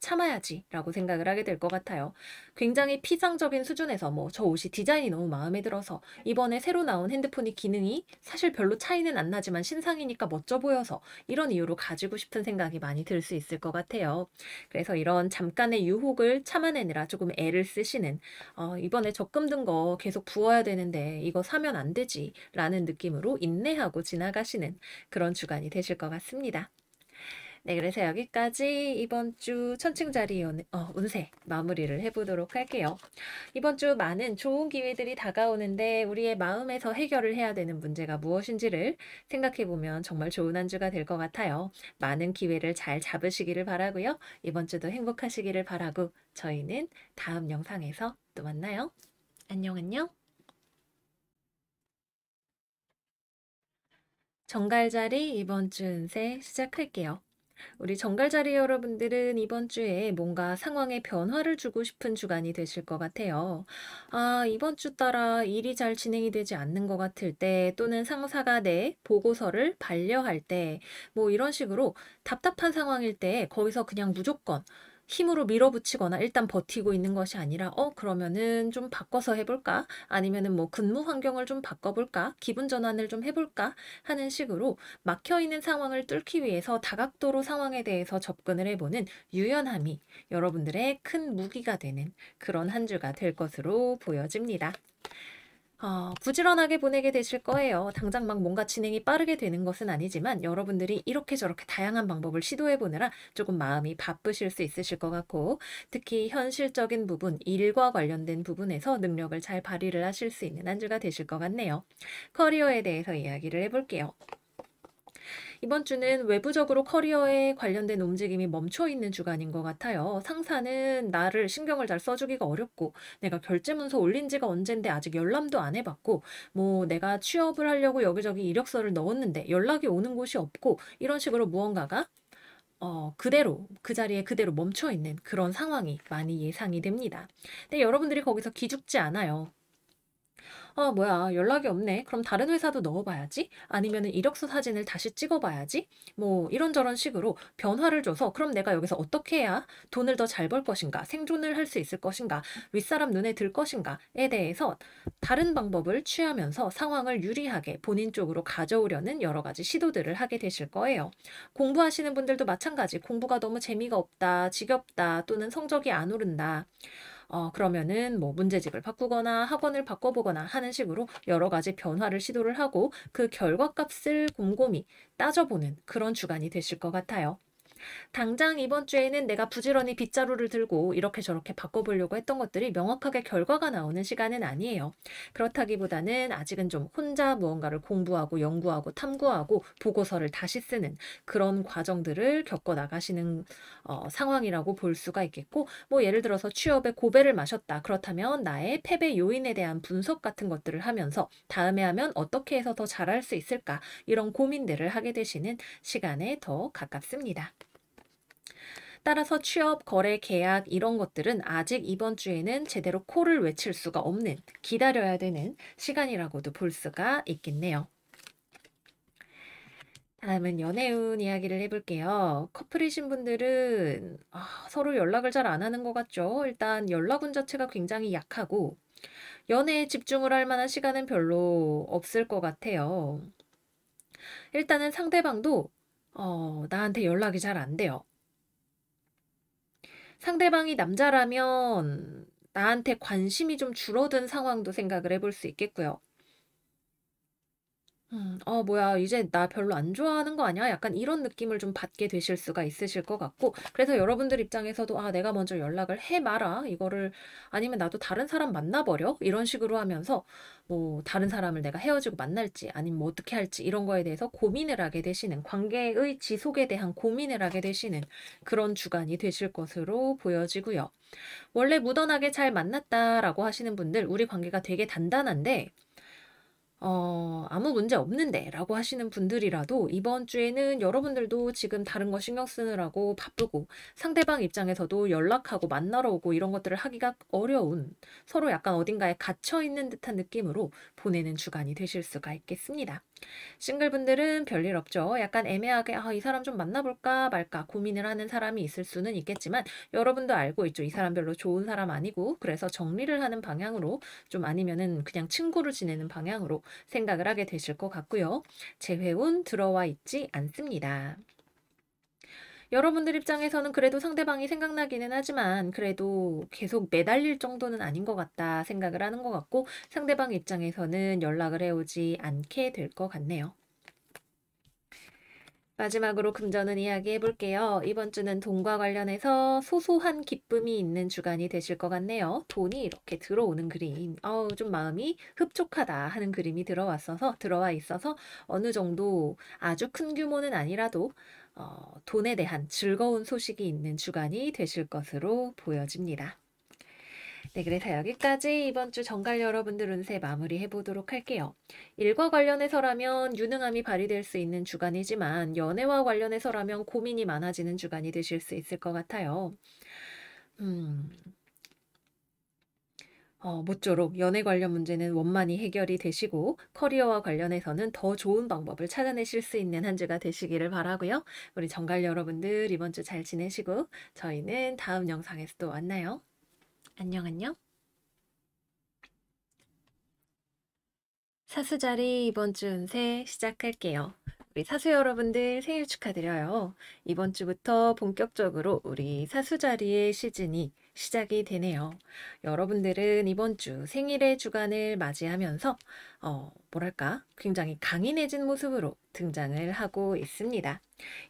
참아야지라고 생각을 하게 될 것 같아요. 굉장히 피상적인 수준에서 뭐 저 옷이 디자인이 너무 마음에 들어서 이번에 새로 나온 핸드폰이 기능이 사실 별로 차이는 안 나지만 신상이니까 멋져 보여서 이런 이유로 가지고 싶은 생각이 많이 들 수 있을 것 같아요. 그래서 이런 잠깐의 유혹을 참아내느라 조금 애를 쓰시는 이번에 적금 든 거 계속 부어야 되는데 이거 사면 안 되지 라는 느낌으로 인내하고 지나가시는 그런 주간이 되실 것 같습니다. 네, 그래서 여기까지 이번 주 천칭자리 운세 마무리를 해보도록 할게요. 이번 주 많은 좋은 기회들이 다가오는데 우리의 마음에서 해결을 해야 되는 문제가 무엇인지를 생각해보면 정말 좋은 한 주가 될 것 같아요. 많은 기회를 잘 잡으시기를 바라고요. 이번 주도 행복하시기를 바라고 저희는 다음 영상에서 또 만나요. 안녕 안녕. 정갈자리 이번 주 운세 시작할게요. 우리 정갈자리 여러분들은 이번 주에 뭔가 상황에 변화를 주고 싶은 주간이 되실 것 같아요. 이번 주 따라 일이 잘 진행이 되지 않는 것 같을 때 또는 상사가 내 보고서를 반려할 때 뭐 이런 식으로 답답한 상황일 때 거기서 그냥 무조건 힘으로 밀어붙이거나 일단 버티고 있는 것이 아니라 그러면은 좀 바꿔서 해볼까? 아니면은 뭐 근무 환경을 좀 바꿔볼까? 기분 전환을 좀 해볼까? 하는 식으로 막혀있는 상황을 뚫기 위해서 다각도로 상황에 대해서 접근을 해보는 유연함이 여러분들의 큰 무기가 되는 그런 한 주가 될 것으로 보여집니다. 부지런하게 보내게 되실 거예요. 당장 막 뭔가 진행이 빠르게 되는 것은 아니지만 여러분들이 이렇게 저렇게 다양한 방법을 시도해 보느라 조금 마음이 바쁘실 수 있으실 것 같고 특히 현실적인 부분, 일과 관련된 부분에서 능력을 잘 발휘를 하실 수 있는 한 주가 되실 것 같네요. 커리어에 대해서 이야기를 해볼게요. 이번 주는 외부적으로 커리어에 관련된 움직임이 멈춰 있는 주간인 것 같아요. 상사는 나를 신경을 잘 써주기가 어렵고, 내가 결제 문서 올린 지가 언젠데 아직 열람도 안 해봤고, 뭐 내가 취업을 하려고 여기저기 이력서를 넣었는데 연락이 오는 곳이 없고, 이런 식으로 무언가가 그대로 그 자리에 그대로 멈춰 있는 그런 상황이 많이 예상이 됩니다. 근데 여러분들이 거기서 기죽지 않아요. 뭐야, 연락이 없네. 그럼 다른 회사도 넣어봐야지. 아니면은 이력서 사진을 다시 찍어봐야지. 뭐, 이런저런 식으로 변화를 줘서, 그럼 내가 여기서 어떻게 해야 돈을 더 잘 벌 것인가, 생존을 할 수 있을 것인가, 윗사람 눈에 들 것인가에 대해서 다른 방법을 취하면서 상황을 유리하게 본인 쪽으로 가져오려는 여러 가지 시도들을 하게 되실 거예요. 공부하시는 분들도 마찬가지. 공부가 너무 재미가 없다, 지겹다, 또는 성적이 안 오른다. 그러면은 뭐 문제집을 바꾸거나 학원을 바꿔보거나 하는 식으로 여러 가지 변화를 시도를 하고 그 결과값을 곰곰이 따져보는 그런 주간이 되실 것 같아요. 당장 이번 주에는 내가 부지런히 빗자루를 들고 이렇게 저렇게 바꿔보려고 했던 것들이 명확하게 결과가 나오는 시간은 아니에요. 그렇다기보다는 아직은 좀 혼자 무언가를 공부하고 연구하고 탐구하고 보고서를 다시 쓰는 그런 과정들을 겪어 나가시는 상황이라고 볼 수가 있겠고, 뭐 예를 들어서 취업에 고배를 마셨다. 그렇다면 나의 패배 요인에 대한 분석 같은 것들을 하면서 다음에 하면 어떻게 해서 더 잘할 수 있을까, 이런 고민들을 하게 되시는 시간에 더 가깝습니다. 따라서 취업, 거래, 계약 이런 것들은 아직 이번 주에는 제대로 코를 외칠 수가 없는, 기다려야 되는 시간이라고도 볼 수가 있겠네요. 다음은 연애운 이야기를 해볼게요. 커플이신 분들은 서로 연락을 잘 안 하는 것 같죠? 일단 연락운 자체가 굉장히 약하고 연애에 집중을 할 만한 시간은 별로 없을 것 같아요. 일단은 상대방도 나한테 연락이 잘 안 돼요. 상대방이 남자라면 나한테 관심이 좀 줄어든 상황도 생각을 해볼 수 있겠고요. 뭐야, 이제 나 별로 안 좋아하는 거 아니야? 약간 이런 느낌을 좀 받게 되실 수가 있으실 것 같고, 그래서 여러분들 입장에서도, 내가 먼저 연락을 해 마라. 이거를, 아니면 나도 다른 사람 만나버려? 이런 식으로 하면서, 뭐, 다른 사람을 내가 헤어지고 만날지, 아니면 뭐 어떻게 할지, 이런 거에 대해서 고민을 하게 되시는, 관계의 지속에 대한 고민을 하게 되시는 그런 주간이 되실 것으로 보여지고요. 원래 무던하게 잘 만났다라고 하시는 분들, 우리 관계가 되게 단단한데, 아무 문제 없는데 라고 하시는 분들이라도 이번 주에는 여러분들도 지금 다른 거 신경 쓰느라고 바쁘고 상대방 입장에서도 연락하고 만나러 오고 이런 것들을 하기가 어려운, 서로 약간 어딘가에 갇혀 있는 듯한 느낌으로 보내는 주간이 되실 수가 있겠습니다. 싱글분들은 별일 없죠. 약간 애매하게 이 사람 좀 만나볼까 말까 고민을 하는 사람이 있을 수는 있겠지만, 여러분도 알고 있죠. 이 사람 별로 좋은 사람 아니고, 그래서 정리를 하는 방향으로, 좀 아니면은 그냥 친구로 지내는 방향으로 생각을 하게 되실 것 같고요. 재회운 들어와 있지 않습니다. 여러분들 입장에서는 그래도 상대방이 생각나기는 하지만 그래도 계속 매달릴 정도는 아닌 것 같다 생각을 하는 것 같고, 상대방 입장에서는 연락을 해오지 않게 될 것 같네요. 마지막으로 금전은 이야기해 볼게요. 이번 주는 돈과 관련해서 소소한 기쁨이 있는 주간이 되실 것 같네요. 돈이 이렇게 들어오는 그림, 좀 마음이 흡족하다 하는 그림이 들어와 있어서 어느 정도 아주 큰 규모는 아니라도 돈에 대한 즐거운 소식이 있는 주간이 되실 것으로 보여집니다. 네, 그래서 여기까지 이번 주 정갈 여러분들 운세 마무리해 보도록 할게요. 일과 관련해서라면 유능함이 발휘될 수 있는 주간이지만 연애와 관련해서라면 고민이 많아지는 주간이 되실 수 있을 것 같아요. 음, 모쪼록 연애 관련 문제는 원만히 해결이 되시고 커리어와 관련해서는 더 좋은 방법을 찾아내실 수 있는 한 주가 되시기를 바라고요. 우리 정갈 여러분들 이번 주 잘 지내시고 저희는 다음 영상에서 또 만나요. 안녕 안녕. 사수자리 이번 주 운세 시작할게요. 우리 사수 여러분들 생일 축하드려요. 이번 주부터 본격적으로 우리 사수자리의 시즌이 시작이 되네요. 여러분들은 이번 주 생일의 주간을 맞이하면서 뭐랄까 굉장히 강인해진 모습으로 등장을 하고 있습니다.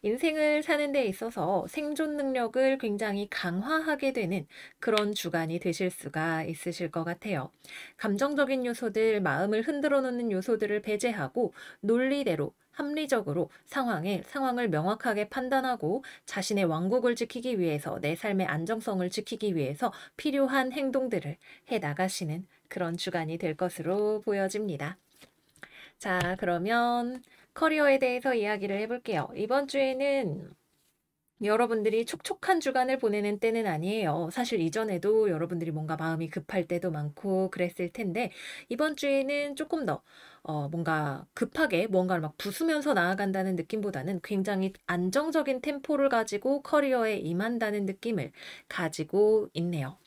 인생을 사는 데 있어서 생존 능력을 굉장히 강화하게 되는 그런 주간이 되실 수가 있으실 것 같아요. 감정적인 요소들, 마음을 흔들어 놓는 요소들을 배제하고 논리대로 합리적으로 상황을 명확하게 판단하고 자신의 왕국을 지키기 위해서 내 삶의 안정성을 지키기 위해서 필요한 행동들을 해 나가시는 그런 주간이 될 것으로 보여집니다. 자, 그러면 커리어에 대해서 이야기를 해볼게요. 이번 주에는 여러분들이 촉촉한 주간을 보내는 때는 아니에요. 사실 이전에도 여러분들이 뭔가 마음이 급할 때도 많고 그랬을 텐데 이번 주에는 조금 더 뭔가 급하게 뭔가를 막 부수면서 나아간다는 느낌보다는 굉장히 안정적인 템포를 가지고 커리어에 임한다는 느낌을 가지고 있네요.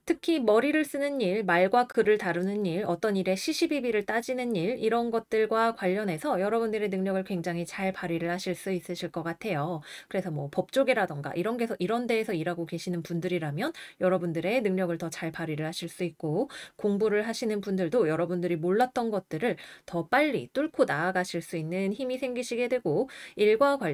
특히 머리를 쓰는 일, 말과 글을 다루는 일, 어떤 일의 시시비비를 따지는 일, 이런 것들과 관련해서 여러분들의 능력을 굉장히 잘 발휘를 하실 수 있으실 것 같아요. 그래서 뭐 법조계라던가 이런 데에서 일하고 계시는 분들이라면 여러분들의 능력을 더 잘 발휘를 하실 수 있고, 공부를 하시는 분들도 여러분들이 몰랐던 것들을 더 빨리 뚫고 나아가실 수 있는 힘이 생기시게 되고,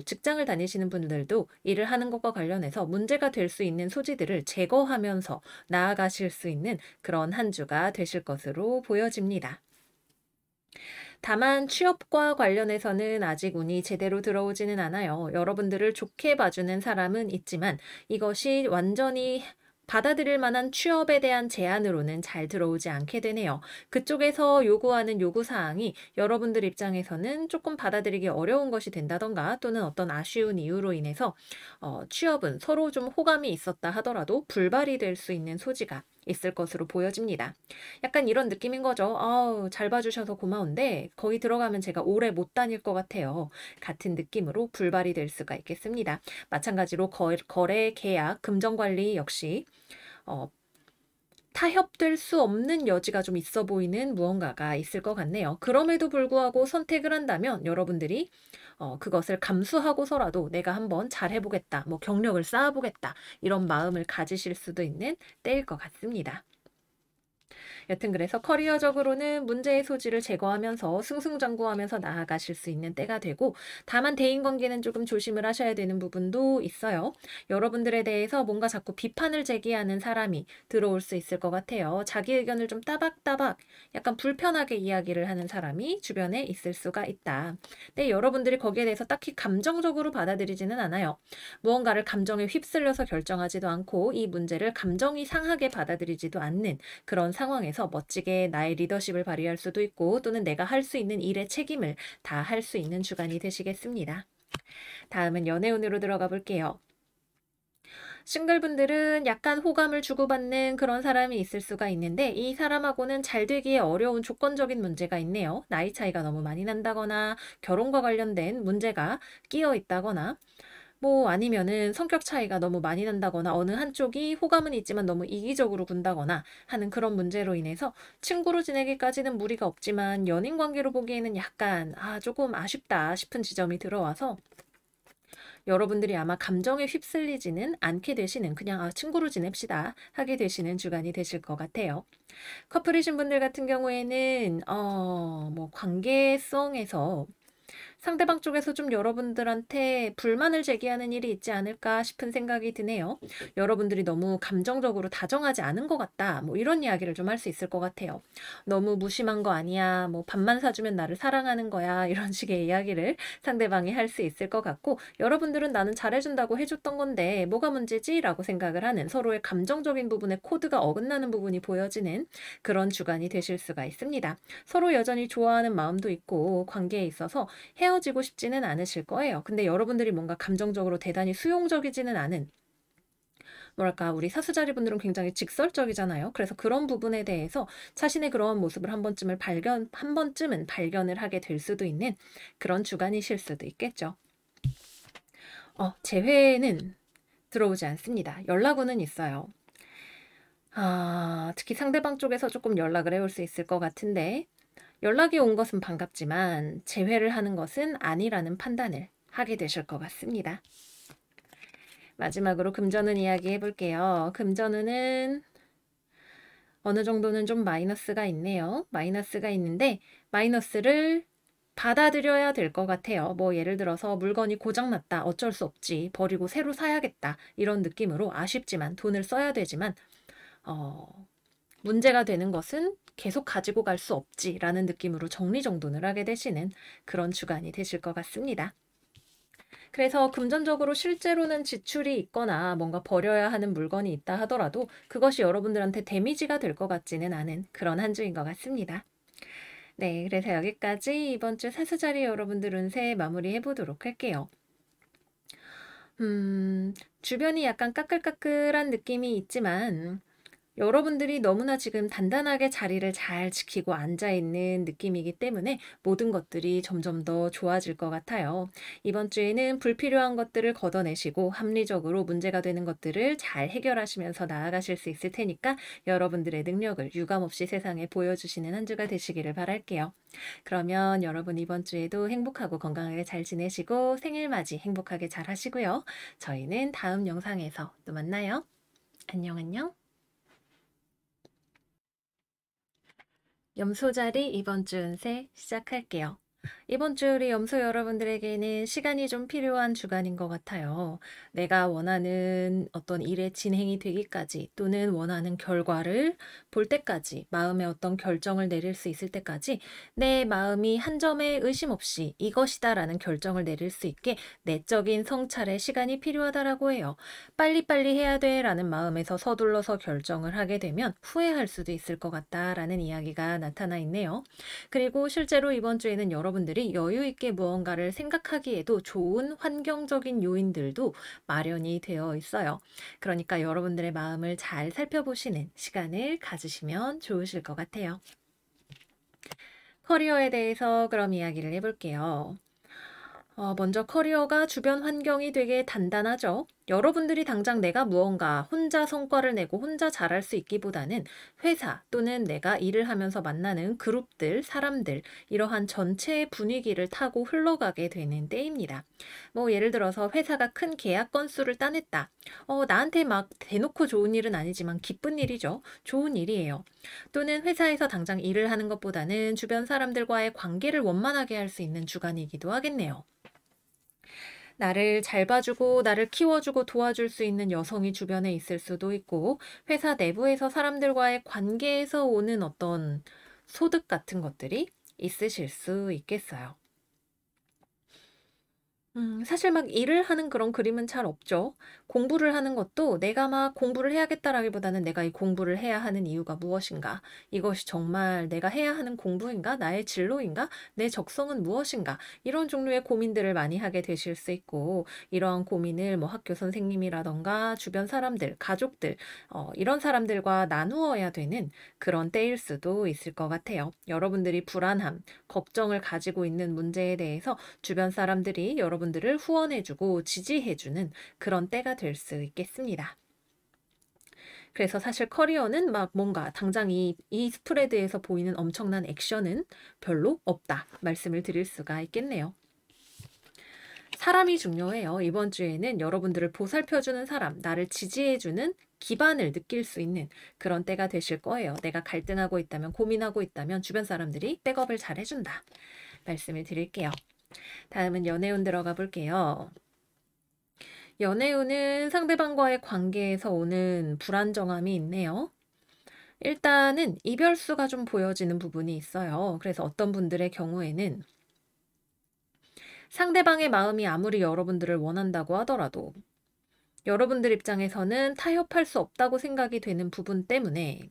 직장을 다니시는 분들도 일을 하는 것과 관련해서 문제가 될 수 있는 소지들을 제거하면서 나아가실 수 있는 그런 한 주가 되실 것으로 보여집니다. 다만 취업과 관련해서는 아직 운이 제대로 들어오지는 않아요. 여러분들을 좋게 봐주는 사람은 있지만 이것이 완전히 받아들일 만한 취업에 대한 제안으로는 잘 들어오지 않게 되네요. 그쪽에서 요구하는 요구사항이 여러분들 입장에서는 조금 받아들이기 어려운 것이 된다던가 또는 어떤 아쉬운 이유로 인해서 취업은 서로 좀 호감이 있었다 하더라도 불발이 될 수 있는 소지가 있을 것으로 보여집니다. 약간 이런 느낌인 거죠. 아우, 잘 봐주셔서 고마운데 거기 들어가면 제가 오래 못 다닐 것 같아요. 같은 느낌으로 불발이 될 수가 있겠습니다. 마찬가지로 거래, 계약, 금전관리 역시 어, 타협될 수 없는 여지가 좀 있어 보이는 무언가가 있을 것 같네요. 그럼에도 불구하고 선택을 한다면 여러분들이 그것을 감수하고서라도 내가 한번 잘 해보겠다, 뭐 경력을 쌓아보겠다, 이런 마음을 가지실 수도 있는 때일 것 같습니다. 여튼 그래서 커리어적으로는 문제의 소지를 제거하면서 승승장구하면서 나아가실 수 있는 때가 되고, 다만 대인관계는 조금 조심을 하셔야 되는 부분도 있어요. 여러분들에 대해서 뭔가 자꾸 비판을 제기하는 사람이 들어올 수 있을 것 같아요. 자기 의견을 좀 따박따박 약간 불편하게 이야기를 하는 사람이 주변에 있을 수가 있다. 근데 여러분들이 거기에 대해서 딱히 감정적으로 받아들이지는 않아요. 무언가를 감정에 휩쓸려서 결정하지도 않고 이 문제를 감정이 상하게 받아들이지도 않는 그런 상황에서 멋지게 나의 리더십을 발휘할 수도 있고 또는 내가 할 수 있는 일의 책임을 다 할 수 있는 주간이 되시겠습니다. 다음은 연애운으로 들어가 볼게요. 싱글분들은 약간 호감을 주고받는 그런 사람이 있을 수가 있는데 이 사람하고는 잘 되기에 어려운 조건적인 문제가 있네요. 나이 차이가 너무 많이 난다거나 결혼과 관련된 문제가 끼어 있다거나 뭐 아니면은 성격 차이가 너무 많이 난다거나 어느 한쪽이 호감은 있지만 너무 이기적으로 군다거나 하는 그런 문제로 인해서 친구로 지내기까지는 무리가 없지만 연인 관계로 보기에는 약간 조금 아쉽다 싶은 지점이 들어와서 여러분들이 아마 감정에 휩쓸리지는 않게 되시는, 그냥 친구로 지냅시다 하게 되시는 주간이 되실 것 같아요. 커플이신 분들 같은 경우에는 뭐 관계성에서 상대방 쪽에서 좀 여러분들한테 불만을 제기하는 일이 있지 않을까 싶은 생각이 드네요. 여러분들이 너무 감정적으로 다정하지 않은 것 같다, 뭐 이런 이야기를 좀 할 수 있을 것 같아요. 너무 무심한 거 아니야, 뭐 밥만 사주면 나를 사랑하는 거야, 이런 식의 이야기를 상대방이 할 수 있을 것 같고, 여러분들은 나는 잘해준다고 해줬던 건데 뭐가 문제지? 라고 생각을 하는, 서로의 감정적인 부분에 코드가 어긋나는 부분이 보여지는 그런 주간이 되실 수가 있습니다. 서로 여전히 좋아하는 마음도 있고 관계에 있어서 헤어지고 싶지는 않으실 거예요. 근데 여러분들이 뭔가 감정적으로 대단히 수용적이지는 않은, 뭐랄까, 우리 사수자리 분들은 굉장히 직설적이잖아요. 그래서 그런 부분에 대해서 자신의 그런 모습을 한 번쯤은 발견을 하게 될 수도 있는 그런 주간이실 수도 있겠죠. 재회는 들어오지 않습니다. 연락운은 있어요. 특히 상대방 쪽에서 조금 연락을 해올 수 있을 것 같은데, 연락이 온 것은 반갑지만 재회를 하는 것은 아니라는 판단을 하게 되실 것 같습니다. 마지막으로 금전운 이야기 해볼게요. 금전운은 어느 정도는 좀 마이너스가 있네요. 마이너스가 있는데 마이너스를 받아들여야 될 것 같아요. 뭐 예를 들어서 물건이 고장났다, 어쩔 수 없지, 버리고 새로 사야겠다, 이런 느낌으로 아쉽지만 돈을 써야 되지만 문제가 되는 것은 계속 가지고 갈 수 없지라는 느낌으로 정리정돈을 하게 되시는 그런 주간이 되실 것 같습니다. 그래서 금전적으로 실제로는 지출이 있거나 뭔가 버려야 하는 물건이 있다 하더라도 그것이 여러분들한테 데미지가 될 것 같지는 않은 그런 한 주인 것 같습니다. 네, 그래서 여기까지 이번 주 사수자리 여러분들 운세 마무리해 보도록 할게요. 주변이 약간 까끌까끌한 느낌이 있지만 여러분들이 너무나 지금 단단하게 자리를 잘 지키고 앉아있는 느낌이기 때문에 모든 것들이 점점 더 좋아질 것 같아요. 이번 주에는 불필요한 것들을 걷어내시고 합리적으로 문제가 되는 것들을 잘 해결하시면서 나아가실 수 있을 테니까 여러분들의 능력을 유감없이 세상에 보여주시는 한 주가 되시기를 바랄게요. 그러면 여러분 이번 주에도 행복하고 건강하게 잘 지내시고 생일맞이 행복하게 잘 하시고요. 저희는 다음 영상에서 또 만나요. 안녕 안녕. 염소자리 이번 주 운세 시작할게요. 이번 주 우리 염소 여러분들에게는 시간이 좀 필요한 주간인 것 같아요. 내가 원하는 어떤 일의 진행이 되기까지 또는 원하는 결과를 볼 때까지 마음의 어떤 결정을 내릴 수 있을 때까지 내 마음이 한 점의 의심 없이 이것이다라는 결정을 내릴 수 있게 내적인 성찰의 시간이 필요하다라고 해요. 빨리빨리 해야 돼라는 마음에서 서둘러서 결정을 하게 되면 후회할 수도 있을 것 같다라는 이야기가 나타나 있네요. 그리고 실제로 이번 주에는 여러분들이 여유 있게 무언가를 생각하기에도 좋은 환경적인 요인들도 마련이 되어 있어요. 그러니까 여러분들의 마음을 잘 살펴보시는 시간을 가지시면 좋으실 것 같아요. 커리어에 대해서 그럼 이야기를 해볼게요. 먼저 커리어가 주변 환경이 되게 단단하죠. 여러분들이 당장 내가 무언가 혼자 성과를 내고 혼자 잘할 수 있기보다는 회사 또는 내가 일을 하면서 만나는 그룹들, 사람들, 이러한 전체의 분위기를 타고 흘러가게 되는 때입니다. 뭐 예를 들어서 회사가 큰 계약 건수를 따냈다. 나한테 막 대놓고 좋은 일은 아니지만 기쁜 일이죠. 좋은 일이에요. 또는 회사에서 당장 일을 하는 것보다는 주변 사람들과의 관계를 원만하게 할 수 있는 주간이기도 하겠네요. 나를 잘 봐주고 나를 키워주고 도와줄 수 있는 여성이 주변에 있을 수도 있고 회사 내부에서 사람들과의 관계에서 오는 어떤 소득 같은 것들이 있으실 수 있겠어요. 사실 막 일을 하는 그런 그림은 잘 없죠. 공부를 하는 것도 내가 막 공부를 해야겠다라기보다는 내가 이 공부를 해야 하는 이유가 무엇인가? 이것이 정말 내가 해야 하는 공부인가? 나의 진로인가? 내 적성은 무엇인가? 이런 종류의 고민들을 많이 하게 되실 수 있고, 이러한 고민을 뭐 학교 선생님이라던가 주변 사람들, 가족들, 이런 사람들과 나누어야 되는 그런 때일 수도 있을 것 같아요. 여러분들이 불안함, 걱정을 가지고 있는 문제에 대해서 주변 사람들이 여러분들을 후원해주고 지지해주는 그런 때가 될 수 있겠습니다. 그래서 사실 커리어는 막 뭔가 당장 이 스프레드에서 보이는 엄청난 액션은 별로 없다 말씀을 드릴 수가 있겠네요. 사람이 중요해요. 이번 주에는 여러분들을 보살펴주는 사람, 나를 지지해주는 기반을 느낄 수 있는 그런 때가 되실 거예요. 내가 갈등하고 있다면, 고민하고 있다면 주변 사람들이 백업을 잘 해준다 말씀을 드릴게요. 다음은 연애운 들어가 볼게요. 연애운은 상대방과의 관계에서 오는 불안정함이 있네요. 일단은 이별수가 좀 보여지는 부분이 있어요. 그래서 어떤 분들의 경우에는 상대방의 마음이 아무리 여러분들을 원한다고 하더라도 여러분들 입장에서는 타협할 수 없다고 생각이 되는 부분 때문에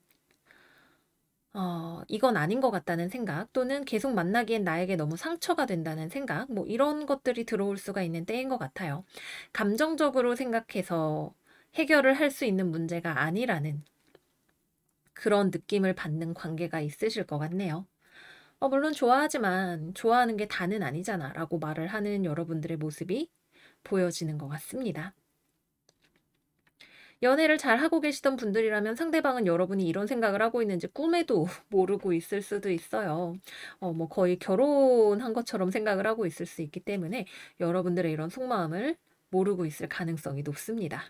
이건 아닌 것 같다는 생각 또는 계속 만나기엔 나에게 너무 상처가 된다는 생각 뭐 이런 것들이 들어올 수가 있는 때인 것 같아요. 감정적으로 생각해서 해결을 할 수 있는 문제가 아니라는 그런 느낌을 받는 관계가 있으실 것 같네요. 물론 좋아하지만 좋아하는 게 다는 아니잖아 라고 말을 하는 여러분들의 모습이 보여지는 것 같습니다. 연애를 잘 하고 계시던 분들이라면 상대방은 여러분이 이런 생각을 하고 있는지 꿈에도 모르고 있을 수도 있어요. 뭐 거의 결혼한 것처럼 생각을 하고 있을 수 있기 때문에 여러분들의 이런 속마음을 모르고 있을 가능성이 높습니다.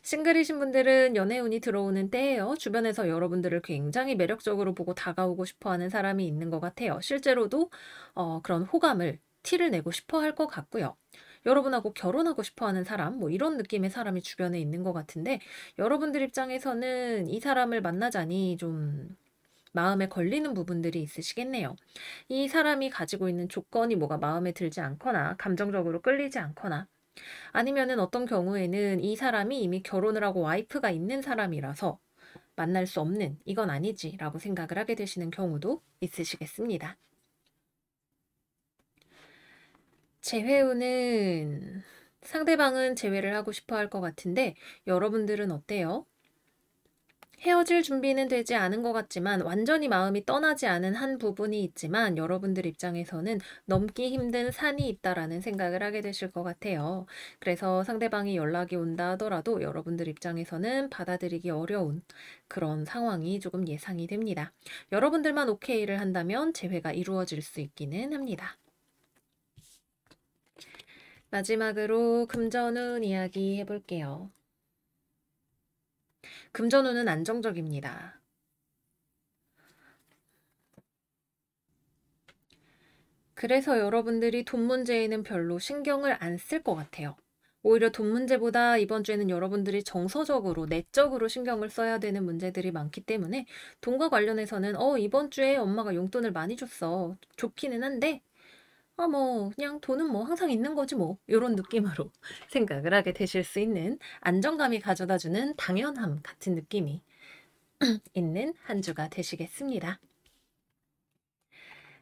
싱글이신 분들은 연애운이 들어오는 때예요. 주변에서 여러분들을 굉장히 매력적으로 보고 다가오고 싶어하는 사람이 있는 것 같아요. 실제로도 그런 호감을 티를 내고 싶어 할 것 같고요. 여러분하고 결혼하고 싶어 하는 사람, 뭐 이런 느낌의 사람이 주변에 있는 것 같은데, 여러분들 입장에서는 이 사람을 만나자니 좀 마음에 걸리는 부분들이 있으시겠네요. 이 사람이 가지고 있는 조건이 뭐가 마음에 들지 않거나, 감정적으로 끌리지 않거나, 아니면은 어떤 경우에는 이 사람이 이미 결혼을 하고 와이프가 있는 사람이라서 만날 수 없는, 이건 아니지라고 생각을 하게 되시는 경우도 있으시겠습니다. 재회운은 상대방은 재회를 하고 싶어 할 것 같은데 여러분들은 어때요? 헤어질 준비는 되지 않은 것 같지만 완전히 마음이 떠나지 않은 한 부분이 있지만 여러분들 입장에서는 넘기 힘든 산이 있다라는 생각을 하게 되실 것 같아요. 그래서 상대방이 연락이 온다 하더라도 여러분들 입장에서는 받아들이기 어려운 그런 상황이 조금 예상이 됩니다. 여러분들만 오케이를 한다면 재회가 이루어질 수 있기는 합니다. 마지막으로 금전운 이야기 해볼게요. 금전운은 안정적입니다. 그래서 여러분들이 돈 문제에는 별로 신경을 안 쓸 것 같아요. 오히려 돈 문제보다 이번 주에는 여러분들이 정서적으로, 내적으로 신경을 써야 되는 문제들이 많기 때문에 돈과 관련해서는 이번 주에 엄마가 용돈을 많이 줬어. 좋기는 한데 뭐 그냥 돈은 뭐 항상 있는 거지 뭐 요런 느낌으로 생각을 하게 되실 수 있는 안정감이 가져다주는 당연함 같은 느낌이 있는 한 주가 되시겠습니다.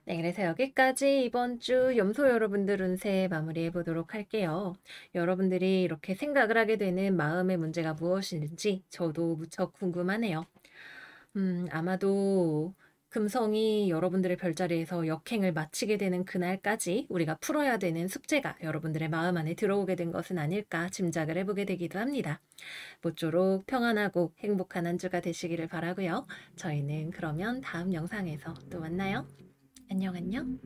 네, 그래서 여기까지 이번 주 염소 여러분들 운세 마무리해 보도록 할게요. 여러분들이 이렇게 생각을 하게 되는 마음의 문제가 무엇인지 저도 무척 궁금하네요. 아마도 금성이 여러분들의 별자리에서 역행을 마치게 되는 그날까지 우리가 풀어야 되는 숙제가 여러분들의 마음 안에 들어오게 된 것은 아닐까 짐작을 해보게 되기도 합니다. 모쪼록 평안하고 행복한 한 주가 되시기를 바라고요. 저희는 그러면 다음 영상에서 또 만나요. 안녕 안녕.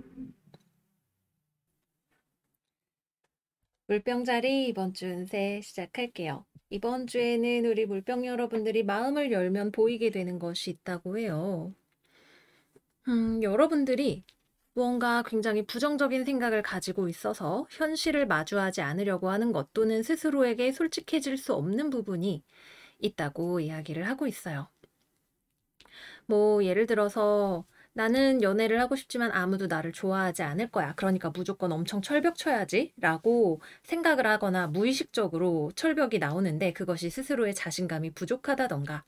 물병자리 이번 주 운세 시작할게요. 이번 주에는 우리 물병 여러분들이 마음을 열면 보이게 되는 것이 있다고 해요. 여러분들이 무언가 굉장히 부정적인 생각을 가지고 있어서 현실을 마주하지 않으려고 하는 것 또는 스스로에게 솔직해질 수 없는 부분이 있다고 이야기를 하고 있어요. 뭐 예를 들어서 나는 연애를 하고 싶지만 아무도 나를 좋아하지 않을 거야. 그러니까 무조건 엄청 철벽 쳐야지 라고 생각을 하거나 무의식적으로 철벽이 나오는데 그것이 스스로의 자신감이 부족하다던가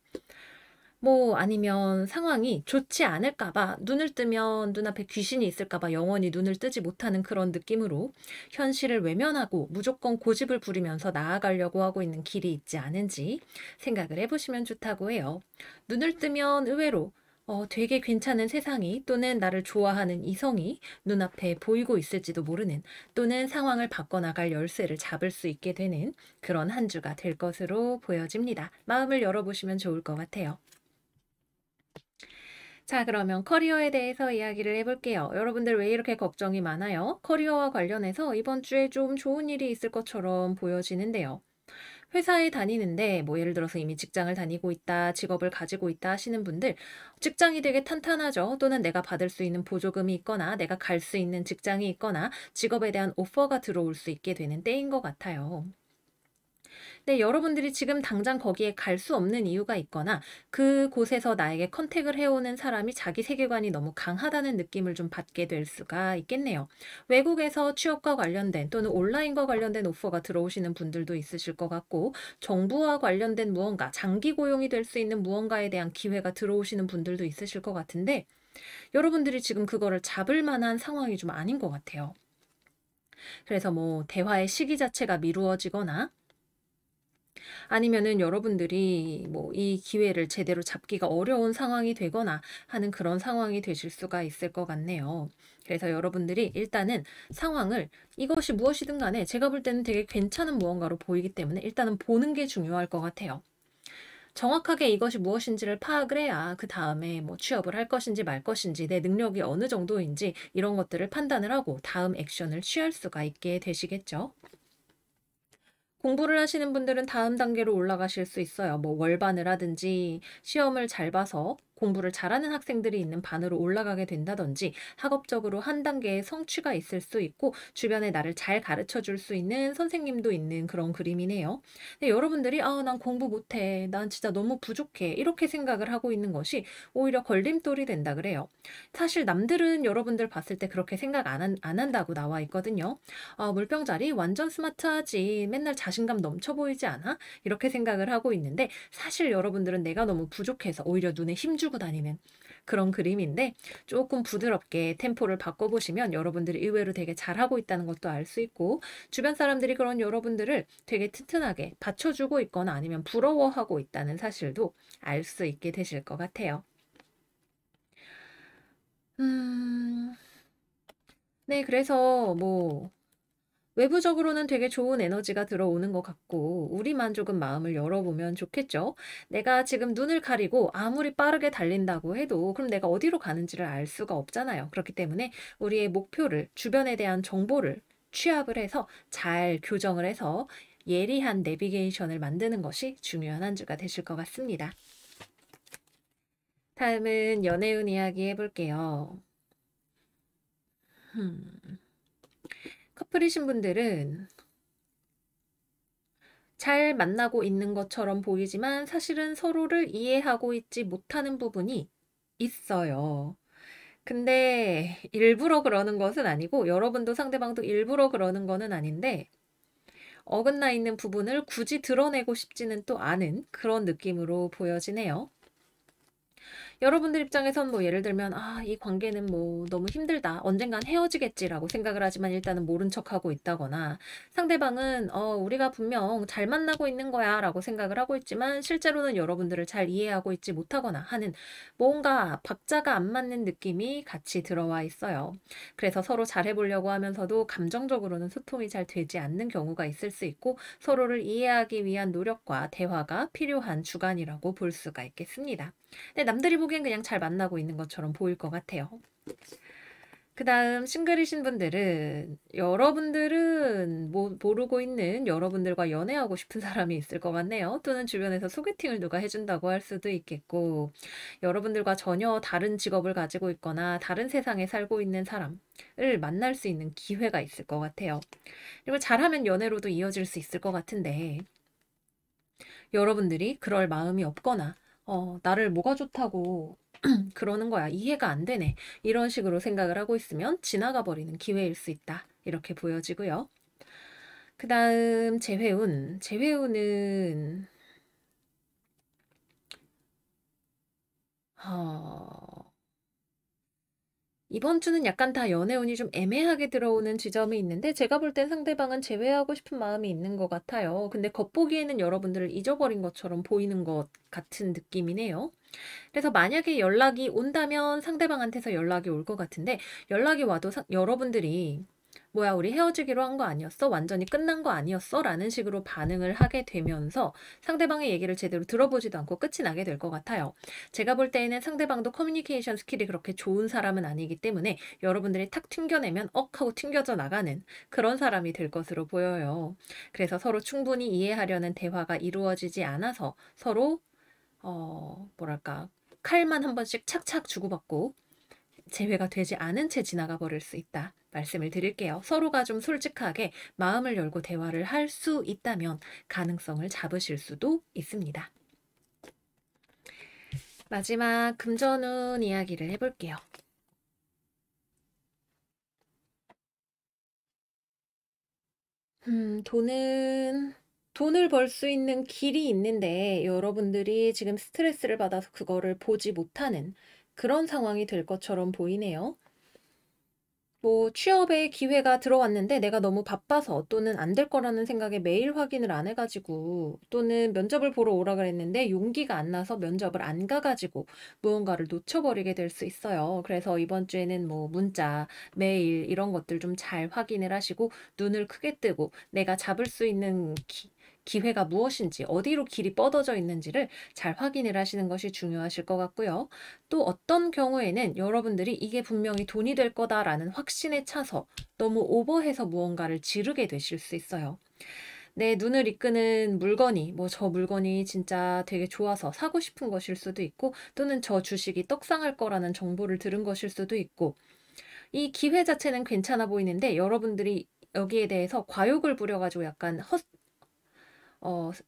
뭐 아니면 상황이 좋지 않을까 봐 눈을 뜨면 눈앞에 귀신이 있을까 봐 영원히 눈을 뜨지 못하는 그런 느낌으로 현실을 외면하고 무조건 고집을 부리면서 나아가려고 하고 있는 길이 있지 않은지 생각을 해보시면 좋다고 해요. 눈을 뜨면 의외로 되게 괜찮은 세상이 또는 나를 좋아하는 이성이 눈앞에 보이고 있을지도 모르는 또는 상황을 바꿔나갈 열쇠를 잡을 수 있게 되는 그런 한 주가 될 것으로 보여집니다. 마음을 열어보시면 좋을 것 같아요. 자, 그러면 커리어에 대해서 이야기를 해볼게요. 여러분들 왜 이렇게 걱정이 많아요? 커리어와 관련해서 이번 주에 좀 좋은 일이 있을 것처럼 보여지는데요. 회사에 다니는데 뭐 예를 들어서 이미 직장을 다니고 있다, 직업을 가지고 있다 하시는 분들 직장이 되게 탄탄하죠. 또는 내가 받을 수 있는 보조금이 있거나 내가 갈 수 있는 직장이 있거나 직업에 대한 오퍼가 들어올 수 있게 되는 때인 것 같아요. 네, 여러분들이 지금 당장 거기에 갈 수 없는 이유가 있거나 그곳에서 나에게 컨택을 해오는 사람이 자기 세계관이 너무 강하다는 느낌을 좀 받게 될 수가 있겠네요. 외국에서 취업과 관련된 또는 온라인과 관련된 오퍼가 들어오시는 분들도 있으실 것 같고 정부와 관련된 무언가, 장기 고용이 될 수 있는 무언가에 대한 기회가 들어오시는 분들도 있으실 것 같은데 여러분들이 지금 그거를 잡을 만한 상황이 좀 아닌 것 같아요. 그래서 뭐 대화의 시기 자체가 미루어지거나 아니면은 여러분들이 뭐 이 기회를 제대로 잡기가 어려운 상황이 되거나 하는 그런 상황이 되실 수가 있을 것 같네요. 그래서 여러분들이 일단은 상황을 이것이 무엇이든 간에 제가 볼 때는 되게 괜찮은 무언가로 보이기 때문에 일단은 보는 게 중요할 것 같아요. 정확하게 이것이 무엇인지를 파악을 해야 그 다음에 뭐 취업을 할 것인지 말 것인지 내 능력이 어느 정도인지 이런 것들을 판단을 하고 다음 액션을 취할 수가 있게 되시겠죠. 공부를 하시는 분들은 다음 단계로 올라가실 수 있어요. 뭐 월반을 하든지 시험을 잘 봐서 공부를 잘하는 학생들이 있는 반으로 올라가게 된다든지 학업적으로 한 단계의 성취가 있을 수 있고 주변에 나를 잘 가르쳐 줄 수 있는 선생님도 있는 그런 그림이네요. 근데 여러분들이 '아 난 공부 못해. 난 진짜 너무 부족해.' 이렇게 생각을 하고 있는 것이 오히려 걸림돌이 된다 그래요. 사실 남들은 여러분들 봤을 때 그렇게 생각 안 한다고 나와 있거든요. 물병자리 완전 스마트하지. 맨날 자신감 넘쳐 보이지 않아?' 이렇게 생각을 하고 있는데 사실 여러분들은 내가 너무 부족해서 오히려 눈에 힘주고 다니는 그런 그림인데 조금 부드럽게 템포를 바꿔보시면 여러분들이 의외로 되게 잘하고 있다는 것도 알 수 있고 주변 사람들이 그런 여러분들을 되게 튼튼하게 받쳐주고 있거나 아니면 부러워하고 있다는 사실도 알 수 있게 되실 것 같아요. 음. 네, 그래서 뭐 외부적으로는 되게 좋은 에너지가 들어오는 것 같고 우리만 조금 마음을 열어보면 좋겠죠. 내가 지금 눈을 가리고 아무리 빠르게 달린다고 해도 그럼 내가 어디로 가는지를 알 수가 없잖아요. 그렇기 때문에 우리의 목표를 주변에 대한 정보를 취합을 해서 잘 교정을 해서 예리한 내비게이션을 만드는 것이 중요한 한 주가 되실 것 같습니다. 다음은 연애운 이야기 해볼게요. 음. 커플이신 분들은 잘 만나고 있는 것처럼 보이지만 사실은 서로를 이해하고 있지 못하는 부분이 있어요. 근데 일부러 그러는 것은 아니고 여러분도 상대방도 일부러 그러는 거는 아닌데 어긋나 있는 부분을 굳이 드러내고 싶지는 또 않은 그런 느낌으로 보여지네요. 여러분들 입장에선 뭐 예를 들면 '아 이 관계는 뭐 너무 힘들다. 언젠간 헤어지겠지.'라고 생각을 하지만 일단은 모른 척하고 있다거나 상대방은 '우리가 분명 잘 만나고 있는 거야.'라고 생각을 하고 있지만 실제로는 여러분들을 잘 이해하고 있지 못하거나 하는 뭔가 박자가 안 맞는 느낌이 같이 들어와 있어요. 그래서 서로 잘해 보려고 하면서도 감정적으로는 소통이 잘 되지 않는 경우가 있을 수 있고 서로를 이해하기 위한 노력과 대화가 필요한 주간이라고 볼 수가 있겠습니다. 근데 남들이 보기엔 그냥 잘 만나고 있는 것처럼 보일 것 같아요. 그다음 싱글이신 분들은 여러분들은 모르고 있는 여러분들과 연애하고 싶은 사람이 있을 것 같네요. 또는 주변에서 소개팅을 누가 해 준다고 할 수도 있겠고 여러분들과 전혀 다른 직업을 가지고 있거나 다른 세상에 살고 있는 사람을 만날 수 있는 기회가 있을 것 같아요. 그리고 잘하면 연애로도 이어질 수 있을 것 같은데 여러분들이 그럴 마음이 없거나 나를 뭐가 좋다고 그러는 거야. 이해가 안 되네. 이런 식으로 생각을 하고 있으면 지나가 버리는 기회일 수 있다. 이렇게 보여지고요. 그다음 재회운. 재회운은 어 이번 주는 약간 다 연애운이 좀 애매하게 들어오는 지점이 있는데 제가 볼 땐 상대방은 제외하고 싶은 마음이 있는 것 같아요. 근데 겉보기에는 여러분들을 잊어버린 것처럼 보이는 것 같은 느낌이네요. 그래서 만약에 연락이 온다면 상대방한테서 연락이 올 것 같은데 연락이 와도 여러분들이 "뭐야 우리 헤어지기로 한 거 아니었어? 완전히 끝난 거 아니었어?" 라는 식으로 반응을 하게 되면서 상대방의 얘기를 제대로 들어보지도 않고 끝이 나게 될 것 같아요. 제가 볼 때에는 상대방도 커뮤니케이션 스킬이 그렇게 좋은 사람은 아니기 때문에 여러분들이 탁 튕겨내면 억 하고 튕겨져 나가는 그런 사람이 될 것으로 보여요. 그래서 서로 충분히 이해하려는 대화가 이루어지지 않아서 서로 뭐랄까 칼만 한 번씩 착착 주고받고 재회가 되지 않은 채 지나가 버릴 수 있다. 말씀을 드릴게요. 서로가 좀 솔직하게 마음을 열고 대화를 할 수 있다면 가능성을 잡으실 수도 있습니다. 마지막 금전운 이야기를 해볼게요. 돈을 벌 수 있는 길이 있는데 여러분들이 지금 스트레스를 받아서 그거를 보지 못하는 그런 상황이 될 것처럼 보이네요. 뭐 취업에 기회가 들어왔는데 내가 너무 바빠서 또는 안 될 거라는 생각에 메일 확인을 안 해가지고 또는 면접을 보러 오라 그랬는데 용기가 안 나서 면접을 안 가가지고 무언가를 놓쳐버리게 될 수 있어요. 그래서 이번 주에는 뭐 문자, 메일 이런 것들 좀 잘 확인을 하시고 눈을 크게 뜨고 내가 잡을 수 있는 기회가 무엇인지 어디로 길이 뻗어져 있는지를 잘 확인을 하시는 것이 중요하실 것 같고요. 또 어떤 경우에는 여러분들이 이게 분명히 돈이 될 거다라는 확신에 차서 너무 오버해서 무언가를 지르게 되실 수 있어요. 내 눈을 이끄는 물건이 뭐 저 물건이 진짜 되게 좋아서 사고 싶은 것일 수도 있고 또는 저 주식이 떡상할 거라는 정보를 들은 것일 수도 있고 이 기회 자체는 괜찮아 보이는데 여러분들이 여기에 대해서 과욕을 부려 가지고 약간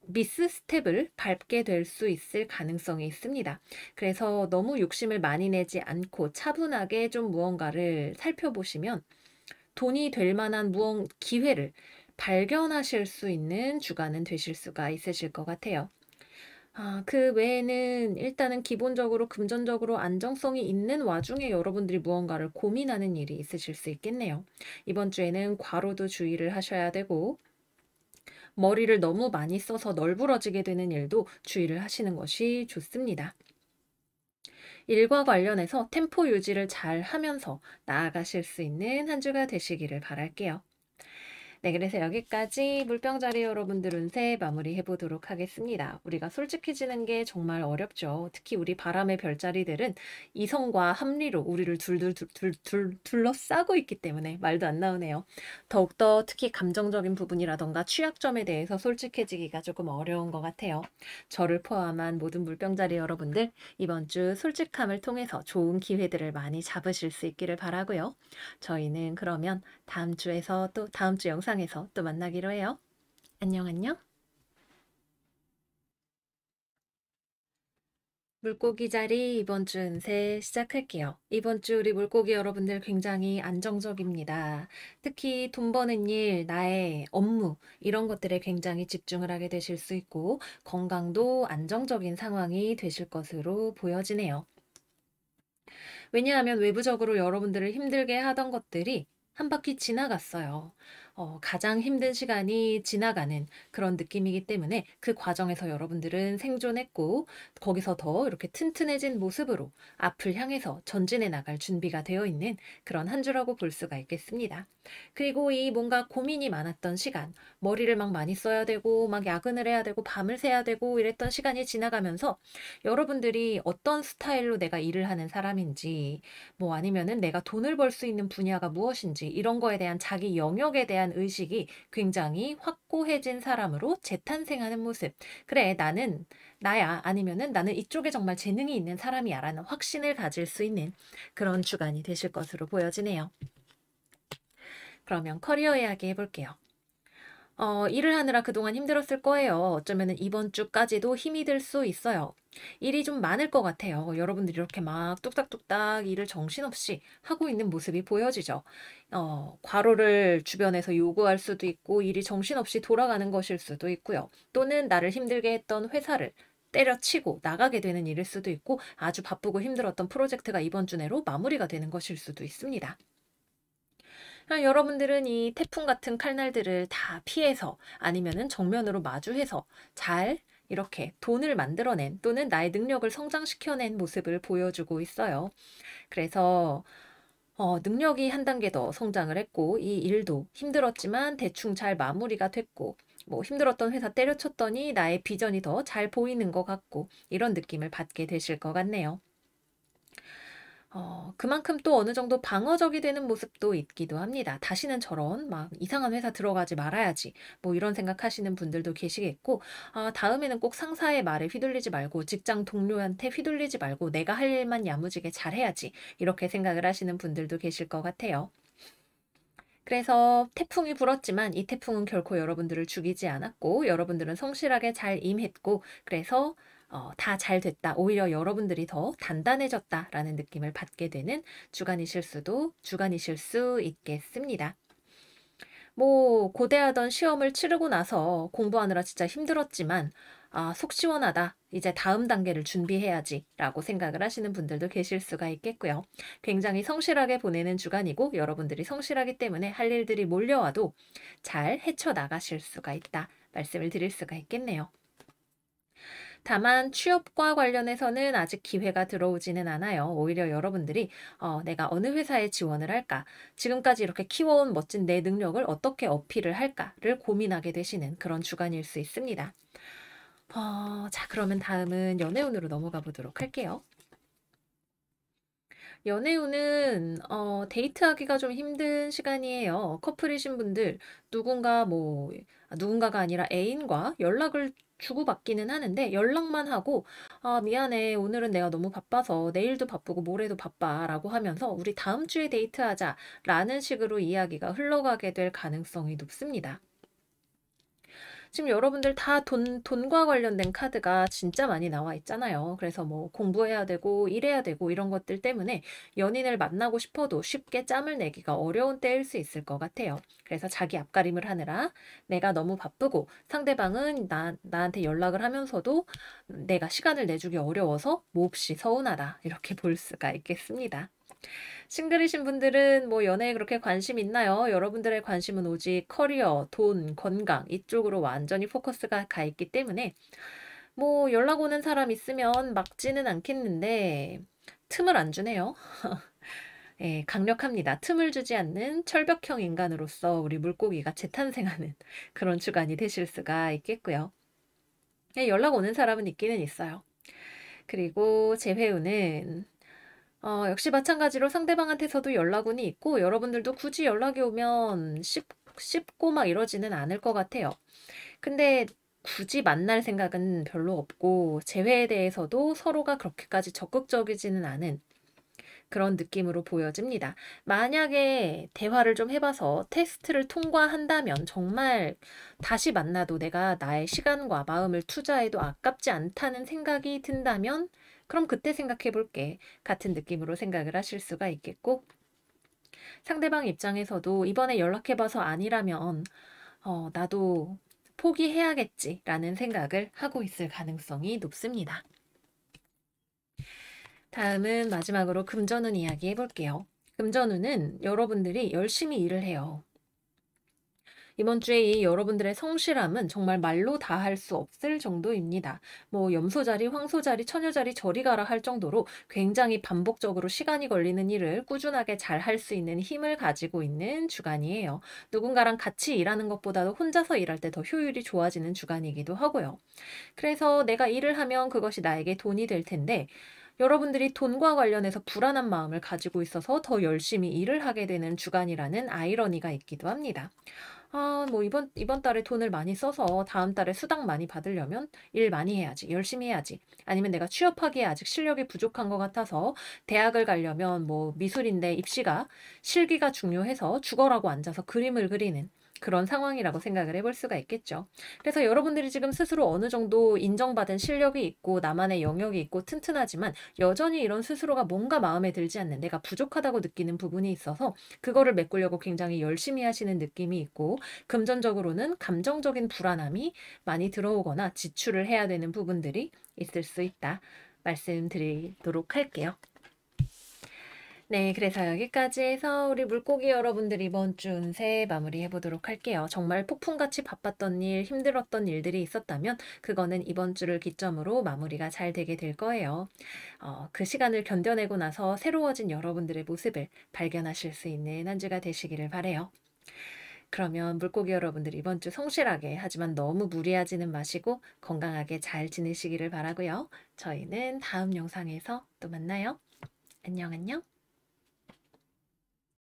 미스 스텝을 밟게 될 수 있을 가능성이 있습니다. 그래서 너무 욕심을 많이 내지 않고 차분하게 좀 무언가를 살펴보시면 돈이 될 만한 기회를 발견하실 수 있는 주간은 되실 수가 있으실 것 같아요. 그 외에는 일단은 기본적으로 금전적으로 안정성이 있는 와중에 여러분들이 무언가를 고민하는 일이 있으실 수 있겠네요. 이번 주에는 과로도 주의를 하셔야 되고 머리를 너무 많이 써서 널브러지게 되는 일도 주의를 하시는 것이 좋습니다. 일과 관련해서 템포 유지를 잘 하면서 나아가실 수 있는 한 주가 되시기를 바랄게요. 네, 그래서 여기까지 물병자리 여러분들 운세 마무리해 보도록 하겠습니다. 우리가 솔직해지는 게 정말 어렵죠. 특히 우리 바람의 별자리들은 이성과 합리로 우리를 둘러싸고 있기 때문에 말도 안 나오네요. 더욱더 특히 감정적인 부분이라던가 취약점에 대해서 솔직해지기가 조금 어려운 것 같아요. 저를 포함한 모든 물병자리 여러분들 이번 주 솔직함을 통해서 좋은 기회들을 많이 잡으실 수 있기를 바라고요. 저희는 그러면 다음 주 영상에서 또 만나기로 해요. 안녕, 안녕. 물고기 자리 이번 주 운세 시작할게요. 이번 주 우리 물고기 여러분들 굉장히 안정적입니다. 특히 돈 버는 일, 나의 업무, 이런 것들에 굉장히 집중을 하게 되실 수 있고, 건강도 안정적인 상황이 되실 것으로 보여지네요. 왜냐하면 외부적으로 여러분들을 힘들게 하던 것들이 한 바퀴 지나갔어요. 가장 힘든 시간이 지나가는 그런 느낌이기 때문에 그 과정에서 여러분들은 생존했고 거기서 더 이렇게 튼튼해진 모습으로 앞을 향해서 전진해 나갈 준비가 되어 있는 그런 한 주라고 볼 수가 있겠습니다. 그리고 이 뭔가 고민이 많았던 시간, 머리를 막 많이 써야 되고 막 야근을 해야 되고 밤을 새야 되고 이랬던 시간이 지나가면서 여러분들이 어떤 스타일로 내가 일을 하는 사람인지 뭐 아니면은 내가 돈을 벌 수 있는 분야가 무엇인지 이런 거에 대한 자기 영역에 대한 의식이 굉장히 확고해진 사람으로 재탄생하는 모습. 그래, 나는 나야. 아니면은 나는 이쪽에 정말 재능이 있는 사람이야. 라는 확신을 가질 수 있는 그런 주간이 되실 것으로 보여지네요. 그러면 커리어 이야기 해볼게요. 일을 하느라 그동안 힘들었을 거예요. 어쩌면은 이번 주까지도 힘이 들 수 있어요. 일이 좀 많을 것 같아요. 여러분들이 이렇게 막 뚝딱뚝딱 일을 정신없이 하고 있는 모습이 보여지죠. 과로를 주변에서 요구할 수도 있고 일이 정신없이 돌아가는 것일 수도 있고요. 또는 나를 힘들게 했던 회사를 때려치고 나가게 되는 일일 수도 있고 아주 바쁘고 힘들었던 프로젝트가 이번 주 내로 마무리가 되는 것일 수도 있습니다. 여러분들은 이 태풍 같은 칼날들을 다 피해서 아니면은 정면으로 마주해서 잘 이렇게 돈을 만들어낸 또는 나의 능력을 성장시켜낸 모습을 보여주고 있어요. 그래서 능력이 한 단계 더 성장을 했고 이 일도 힘들었지만 대충 잘 마무리가 됐고 뭐 힘들었던 회사 때려쳤더니 나의 비전이 더 잘 보이는 것 같고 이런 느낌을 받게 되실 것 같네요. 그만큼 또 어느 정도 방어적이 되는 모습도 있기도 합니다. 다시는 저런 막 이상한 회사 들어가지 말아야지. 뭐 이런 생각하시는 분들도 계시겠고, 다음에는 꼭 상사의 말에 휘둘리지 말고 직장 동료한테 휘둘리지 말고 내가 할 일만 야무지게 잘해야지. 이렇게 생각을 하시는 분들도 계실 것 같아요. 그래서 태풍이 불었지만 이 태풍은 결코 여러분들을 죽이지 않았고 여러분들은 성실하게 잘 임했고 그래서 다 잘 됐다. 오히려 여러분들이 더 단단해졌다라는 느낌을 받게 되는 주간이실 수 있겠습니다. 뭐 고대하던 시험을 치르고 나서 공부하느라 진짜 힘들었지만 속 시원하다. 이제 다음 단계를 준비해야지 라고 생각을 하시는 분들도 계실 수가 있겠고요. 굉장히 성실하게 보내는 주간이고 여러분들이 성실하기 때문에 할 일들이 몰려와도 잘 헤쳐나가실 수가 있다. 말씀을 드릴 수가 있겠네요. 다만 취업과 관련해서는 아직 기회가 들어오지는 않아요. 오히려 여러분들이 내가 어느 회사에 지원을 할까? 지금까지 이렇게 키워온 멋진 내 능력을 어떻게 어필을 할까를 고민하게 되시는 그런 주간일 수 있습니다. 자, 그러면 다음은 연애운으로 넘어가 보도록 할게요. 연애 후는 데이트하기가 좀 힘든 시간이에요. 커플이신 분들 누군가 누군가가 아니라 애인과 연락을 주고받기는 하는데 연락만 하고 "아 미안해. 오늘은 내가 너무 바빠서 내일도 바쁘고 모레도 바빠."라고 하면서 "우리 다음 주에 데이트하자."라는 식으로 이야기가 흘러가게 될 가능성이 높습니다. 지금 여러분들 다 돈과 관련된 카드가 진짜 많이 나와 있잖아요. 그래서 뭐 공부해야 되고 일해야 되고 이런 것들 때문에 연인을 만나고 싶어도 쉽게 짬을 내기가 어려운 때일 수 있을 것 같아요. 그래서 자기 앞가림을 하느라 내가 너무 바쁘고 상대방은 나한테 연락을 하면서도 내가 시간을 내주기 어려워서 몹시 서운하다. 이렇게 볼 수가 있겠습니다. 싱글이신 분들은 뭐 연애에 그렇게 관심 있나요? 여러분들의 관심은 오직 커리어, 돈, 건강 이쪽으로 완전히 포커스가 가 있기 때문에 뭐 연락 오는 사람 있으면 막지는 않겠는데 틈을 안 주네요. 예, 강력합니다. 틈을 주지 않는 철벽형 인간으로서 우리 물고기가 재탄생하는 그런 주간이 되실 수가 있겠고요. 예, 연락 오는 사람은 있기는 있어요. 그리고 재회우는 역시 마찬가지로 상대방한테서도 연락운이 있고 여러분들도 굳이 연락이 오면 씹고 막 이러지는 않을 것 같아요. 근데 굳이 만날 생각은 별로 없고 재회에 대해서도 서로가 그렇게까지 적극적이지는 않은 그런 느낌으로 보여집니다. 만약에 대화를 좀 해봐서 테스트를 통과한다면 정말 다시 만나도 내가 나의 시간과 마음을 투자해도 아깝지 않다는 생각이 든다면 그럼 그때 생각해 볼게. 같은 느낌으로 생각을 하실 수가 있겠고 상대방 입장에서도 이번에 연락해봐서 아니라면 나도 포기해야겠지라는 생각을 하고 있을 가능성이 높습니다. 다음은 마지막으로 금전운 이야기 해볼게요. 금전운은 여러분들이 열심히 일을 해요. 이번 주에 이 여러분들의 성실함은 정말 말로 다 할 수 없을 정도입니다. 뭐 염소자리, 황소자리, 처녀자리 저리 가라 할 정도로 굉장히 반복적으로 시간이 걸리는 일을 꾸준하게 잘 할 수 있는 힘을 가지고 있는 주간이에요. 누군가랑 같이 일하는 것보다도 혼자서 일할 때 더 효율이 좋아지는 주간이기도 하고요. 그래서 내가 일을 하면 그것이 나에게 돈이 될 텐데 여러분들이 돈과 관련해서 불안한 마음을 가지고 있어서 더 열심히 일을 하게 되는 주간이라는 아이러니가 있기도 합니다. 뭐 이번 달에 돈을 많이 써서 다음 달에 수당 많이 받으려면 일 많이 해야지, 열심히 해야지. 아니면 내가 취업하기에 아직 실력이 부족한 것 같아서 대학을 가려면 뭐 미술인데 입시가 실기가 중요해서 죽어라고 앉아서 그림을 그리는 그런 상황이라고 생각을 해볼 수가 있겠죠. 그래서 여러분들이 지금 스스로 어느 정도 인정받은 실력이 있고 나만의 영역이 있고 튼튼하지만 여전히 이런 스스로가 뭔가 마음에 들지 않는 내가 부족하다고 느끼는 부분이 있어서 그거를 메꾸려고 굉장히 열심히 하시는 느낌이 있고 금전적으로는 감정적인 불안함이 많이 들어오거나 지출을 해야 되는 부분들이 있을 수 있다. 말씀드리도록 할게요. 네, 그래서 여기까지 해서 우리 물고기 여러분들 이번 주 운세 마무리해 보도록 할게요. 정말 폭풍같이 바빴던 일, 힘들었던 일들이 있었다면 그거는 이번 주를 기점으로 마무리가 잘 되게 될 거예요. 그 시간을 견뎌내고 나서 새로워진 여러분들의 모습을 발견하실 수 있는 한 주가 되시기를 바래요. 그러면 물고기 여러분들 이번 주 성실하게 하지만 너무 무리하지는 마시고 건강하게 잘 지내시기를 바라고요. 저희는 다음 영상에서 또 만나요. 안녕 안녕.